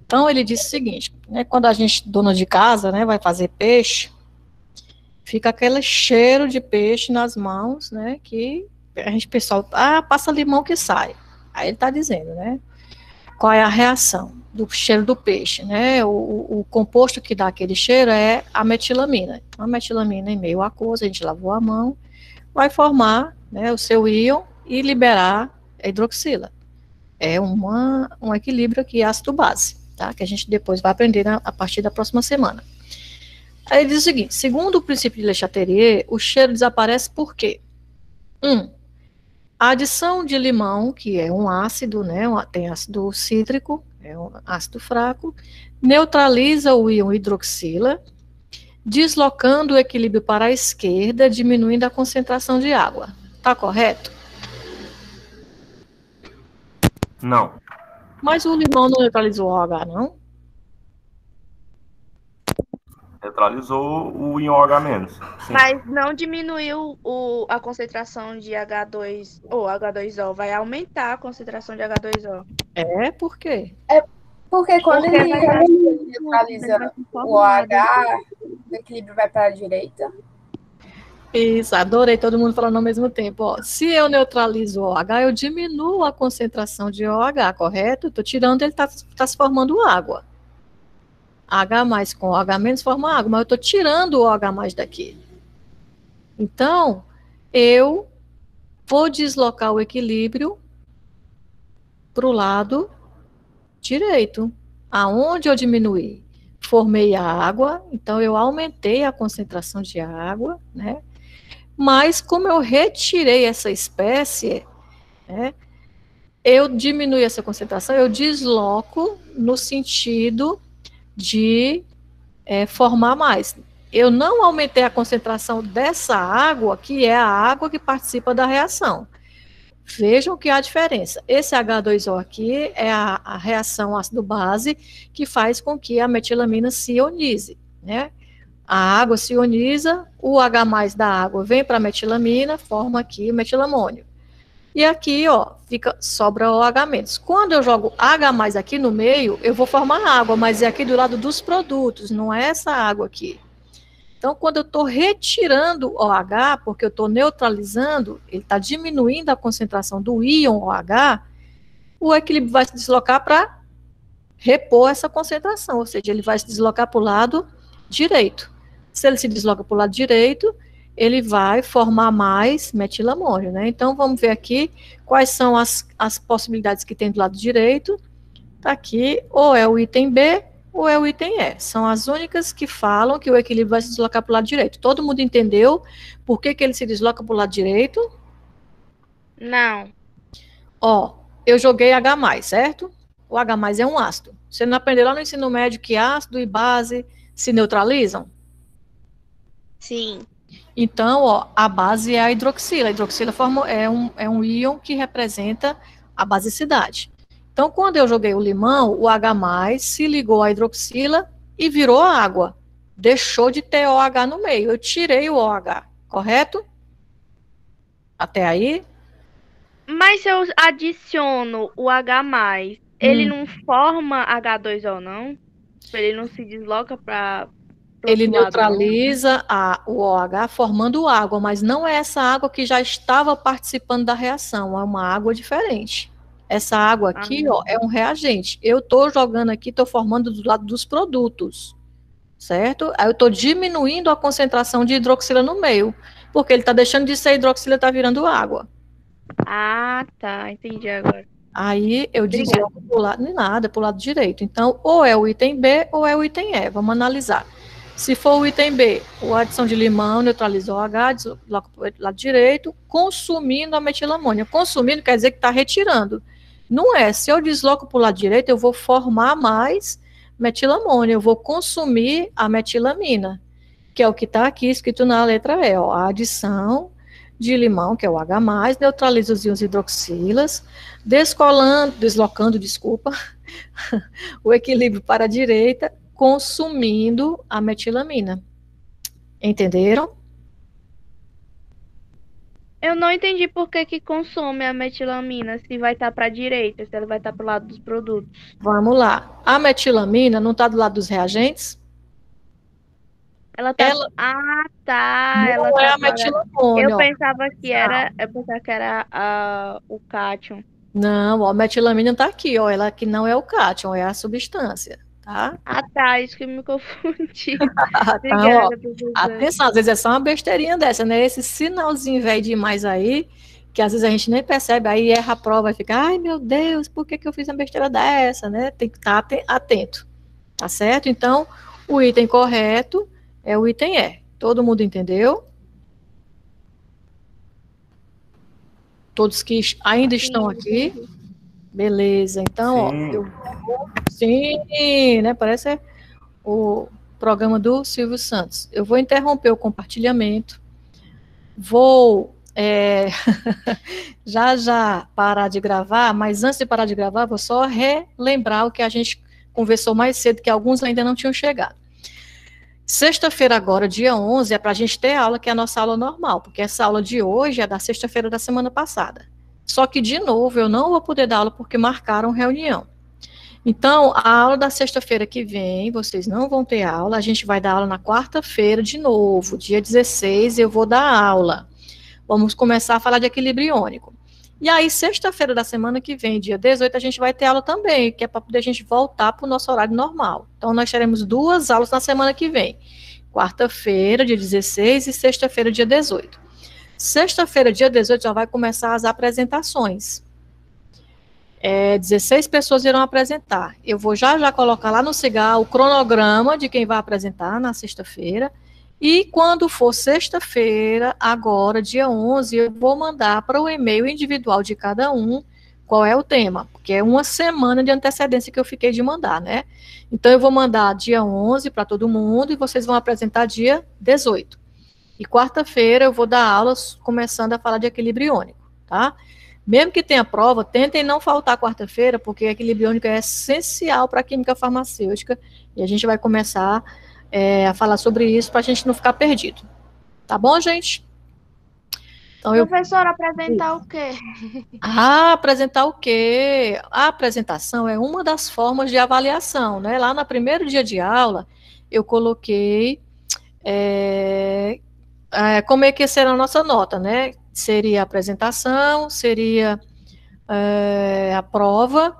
Então, ele disse o seguinte, né, quando a gente, dona de casa, né, vai fazer peixe, fica aquele cheiro de peixe nas mãos, né, que a gente, pessoal, passa limão que sai. Aí ele está dizendo, né, qual é a reação do cheiro do peixe, né, o composto que dá aquele cheiro é a metilamina. A metilamina em meio aquoso, a gente lavou a mão, vai formar, né, o seu íon e liberar a hidroxila. É um equilíbrio aqui ácido-base, tá, que a gente depois vai aprender a partir da próxima semana. Aí ele diz o seguinte, segundo o princípio de Le Chatelier, o cheiro desaparece por quê? A adição de limão, que é um ácido, né, tem ácido cítrico, é um ácido fraco, neutraliza o íon hidroxila, deslocando o equilíbrio para a esquerda, diminuindo a concentração de água. Tá correto? Não. Mas o limão não neutralizou o OH, não? Neutralizou o íon H-. Sim. Mas não diminuiu a concentração de H2 ou H2O, vai aumentar a concentração de H2O. É, por quê? Porque quando Porque ele vai neutraliza o OH, o equilíbrio vai para a direita. Isso, adorei todo mundo falando ao mesmo tempo. Ó, se eu neutralizo o OH, eu diminuo a concentração de OH, correto? Estou tirando, ele está se formando água. H+ com OH- forma água, mas eu estou tirando o OH+ daqui. Então, eu vou deslocar o equilíbrio para o lado direito. Aonde eu diminuí? Formei a água, então eu aumentei a concentração de água, né? Mas como eu retirei essa espécie, né, eu diminui essa concentração, eu desloco no sentido de formar mais. Eu não aumentei a concentração dessa água, que é a água que participa da reação. Vejam que há a diferença. Esse H2O aqui é a reação ácido-base que faz com que a metilamina se ionize, né? A água se ioniza, o H+ da água vem para a metilamina, forma aqui o metilamônio. E aqui, ó, sobra o OH-. Quando eu jogo H+ aqui no meio, eu vou formar água, mas é aqui do lado dos produtos, não é essa água aqui. Então, quando eu estou retirando o OH, porque eu estou neutralizando, ele está diminuindo a concentração do íon OH, o equilíbrio vai se deslocar para repor essa concentração, ou seja, ele vai se deslocar para o lado direito. Se ele se desloca para o lado direito, ele vai formar mais metilamônio, né? Então, vamos ver aqui quais são as possibilidades que tem do lado direito. Está aqui, ou é o item B, ou é o item E. São as únicas que falam que o equilíbrio vai se deslocar para o lado direito. Todo mundo entendeu por que ele se desloca para o lado direito? Não. Ó, eu joguei H+, certo? O H+ é um ácido. Você não aprendeu lá no ensino médio que ácido e base se neutralizam? Sim. Então, ó, a base é a hidroxila. A hidroxila é um íon que representa a basicidade. Então, quando eu joguei o limão, o H+ se ligou à hidroxila e virou água. Deixou de ter OH no meio. Eu tirei o OH, correto? Até aí? Mas se eu adiciono o H+, ele não forma H2O, não? Ele não se desloca para... Ele neutraliza o OH formando água, mas não é essa água que já estava participando da reação, é uma água diferente. Essa água aqui, ó, é um reagente. Eu estou jogando aqui, estou formando do lado dos produtos, certo? Aí eu estou diminuindo a concentração de hidroxila no meio, porque ele está deixando de ser hidroxila e está virando água. Ah, tá, entendi agora. Aí eu desloco para o lado direito. Então, ou é o item B ou é o item E. Vamos analisar. Se for o item B, a adição de limão neutralizou o OH, desloca para o lado direito, consumindo a metilamônia. Consumindo quer dizer que está retirando. Não é, se eu desloco para o lado direito, eu vou formar mais metilamônia, eu vou consumir a metilamina, que é o que está aqui escrito na letra E, ó, a adição de limão, que é o H+, neutraliza os íons hidroxilas, deslocando, o equilíbrio para a direita, consumindo a metilamina. Entenderam? Eu não entendi por que consome a metilamina, se vai estar para a direita, se ela vai estar pro lado dos produtos. Vamos lá. A metilamina não está do lado dos reagentes? Ela tá. Ah, tá. Ela Não é tá a metilamônia, Eu ó. pensava que era o cátion. Não, ó, a metilamina tá aqui, ó. Ela que não é o cátion, é a substância, tá? Ah, tá. Isso que me confundi. Então, Obrigada, ó, professora. atenção, às vezes é só uma besteirinha dessa, né? Esse sinalzinho velho demais aí, que às vezes a gente nem percebe, aí erra a prova e fica, ai meu Deus, por que eu fiz uma besteira dessa, né? Tem que estar atento, tá certo? Então, o item correto é o item E. Todo mundo entendeu? Todos que ainda estão aqui? Beleza, então, ó, sim, né? Parece o programa do Silvio Santos. Eu vou interromper o compartilhamento, vou já parar de gravar, mas antes de parar de gravar, vou só relembrar o que a gente conversou mais cedo, que alguns ainda não tinham chegado. Sexta-feira agora, dia 11, é para a gente ter aula, que é a nossa aula normal, porque essa aula de hoje é da sexta-feira da semana passada. Só que, de novo, eu não vou poder dar aula porque marcaram reunião. Então, a aula da sexta-feira que vem, vocês não vão ter aula, a gente vai dar aula na quarta-feira de novo, dia 16, eu vou dar aula. Vamos começar a falar de equilíbrio iônico. E aí, sexta-feira da semana que vem, dia 18, a gente vai ter aula também, que é para poder a gente voltar para o nosso horário normal. Então, nós teremos 2 aulas na semana que vem. Quarta-feira, dia 16, e sexta-feira, dia 18. Sexta-feira, dia 18, já vai começar as apresentações. 16 pessoas irão apresentar. Eu vou já colocar lá no Cigar o cronograma de quem vai apresentar na sexta-feira. E quando for sexta-feira, agora, dia 11, eu vou mandar para o e-mail individual de cada um qual é o tema, porque é uma semana de antecedência que eu fiquei de mandar, né? Então, eu vou mandar dia 11 para todo mundo e vocês vão apresentar dia 18. E quarta-feira eu vou dar aulas começando a falar de equilíbrio iônico, tá? Mesmo que tenha prova, tentem não faltar quarta-feira, porque equilíbrio iônico é essencial para a química farmacêutica e a gente vai começar a falar sobre isso para a gente não ficar perdido. Tá bom, gente? Então, Professora, apresentar o quê? Apresentar o quê? A apresentação é uma das formas de avaliação, né? Lá no primeiro dia de aula, eu coloquei como é que será a nossa nota, né? Seria a apresentação, seria a prova,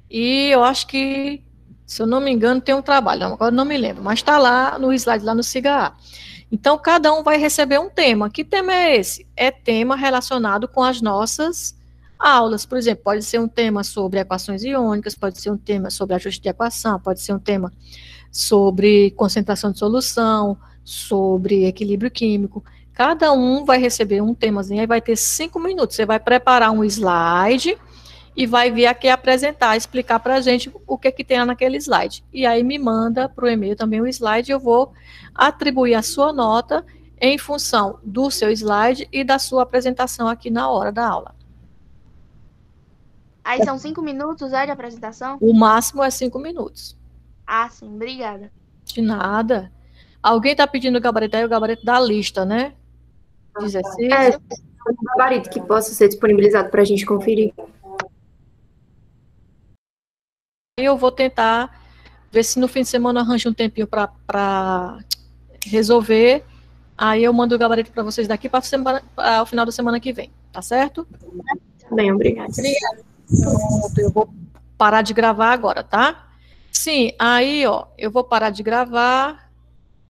e eu acho que, se eu não me engano, tem um trabalho, agora não me lembro, mas está lá no slide, lá no SIGA. Então, cada um vai receber um tema. Que tema é esse? É tema relacionado com as nossas aulas. Por exemplo, pode ser um tema sobre equações iônicas, pode ser um tema sobre ajuste de equação, pode ser um tema sobre concentração de solução, sobre equilíbrio químico. Cada um vai receber um temazinho, aí vai ter 5 minutos. Você vai preparar um slide e vai vir aqui apresentar, explicar para a gente o que tem lá naquele slide. E aí me manda para o e-mail também o slide, eu vou atribuir a sua nota em função do seu slide e da sua apresentação aqui na hora da aula. Aí são 5 minutos, de apresentação? O máximo é 5 minutos. Ah, sim, obrigada. De nada. Alguém está pedindo o gabarito aí, o gabarito da lista, né? De exercício. Um gabarito que possa ser disponibilizado para a gente conferir. Eu vou tentar ver se no fim de semana eu arranjo um tempinho para resolver. Aí eu mando o gabarito para vocês daqui para o final da semana que vem, tá certo? Bem, obrigada. Pronto, eu vou parar de gravar agora, tá? Sim, aí, ó, eu vou parar de gravar.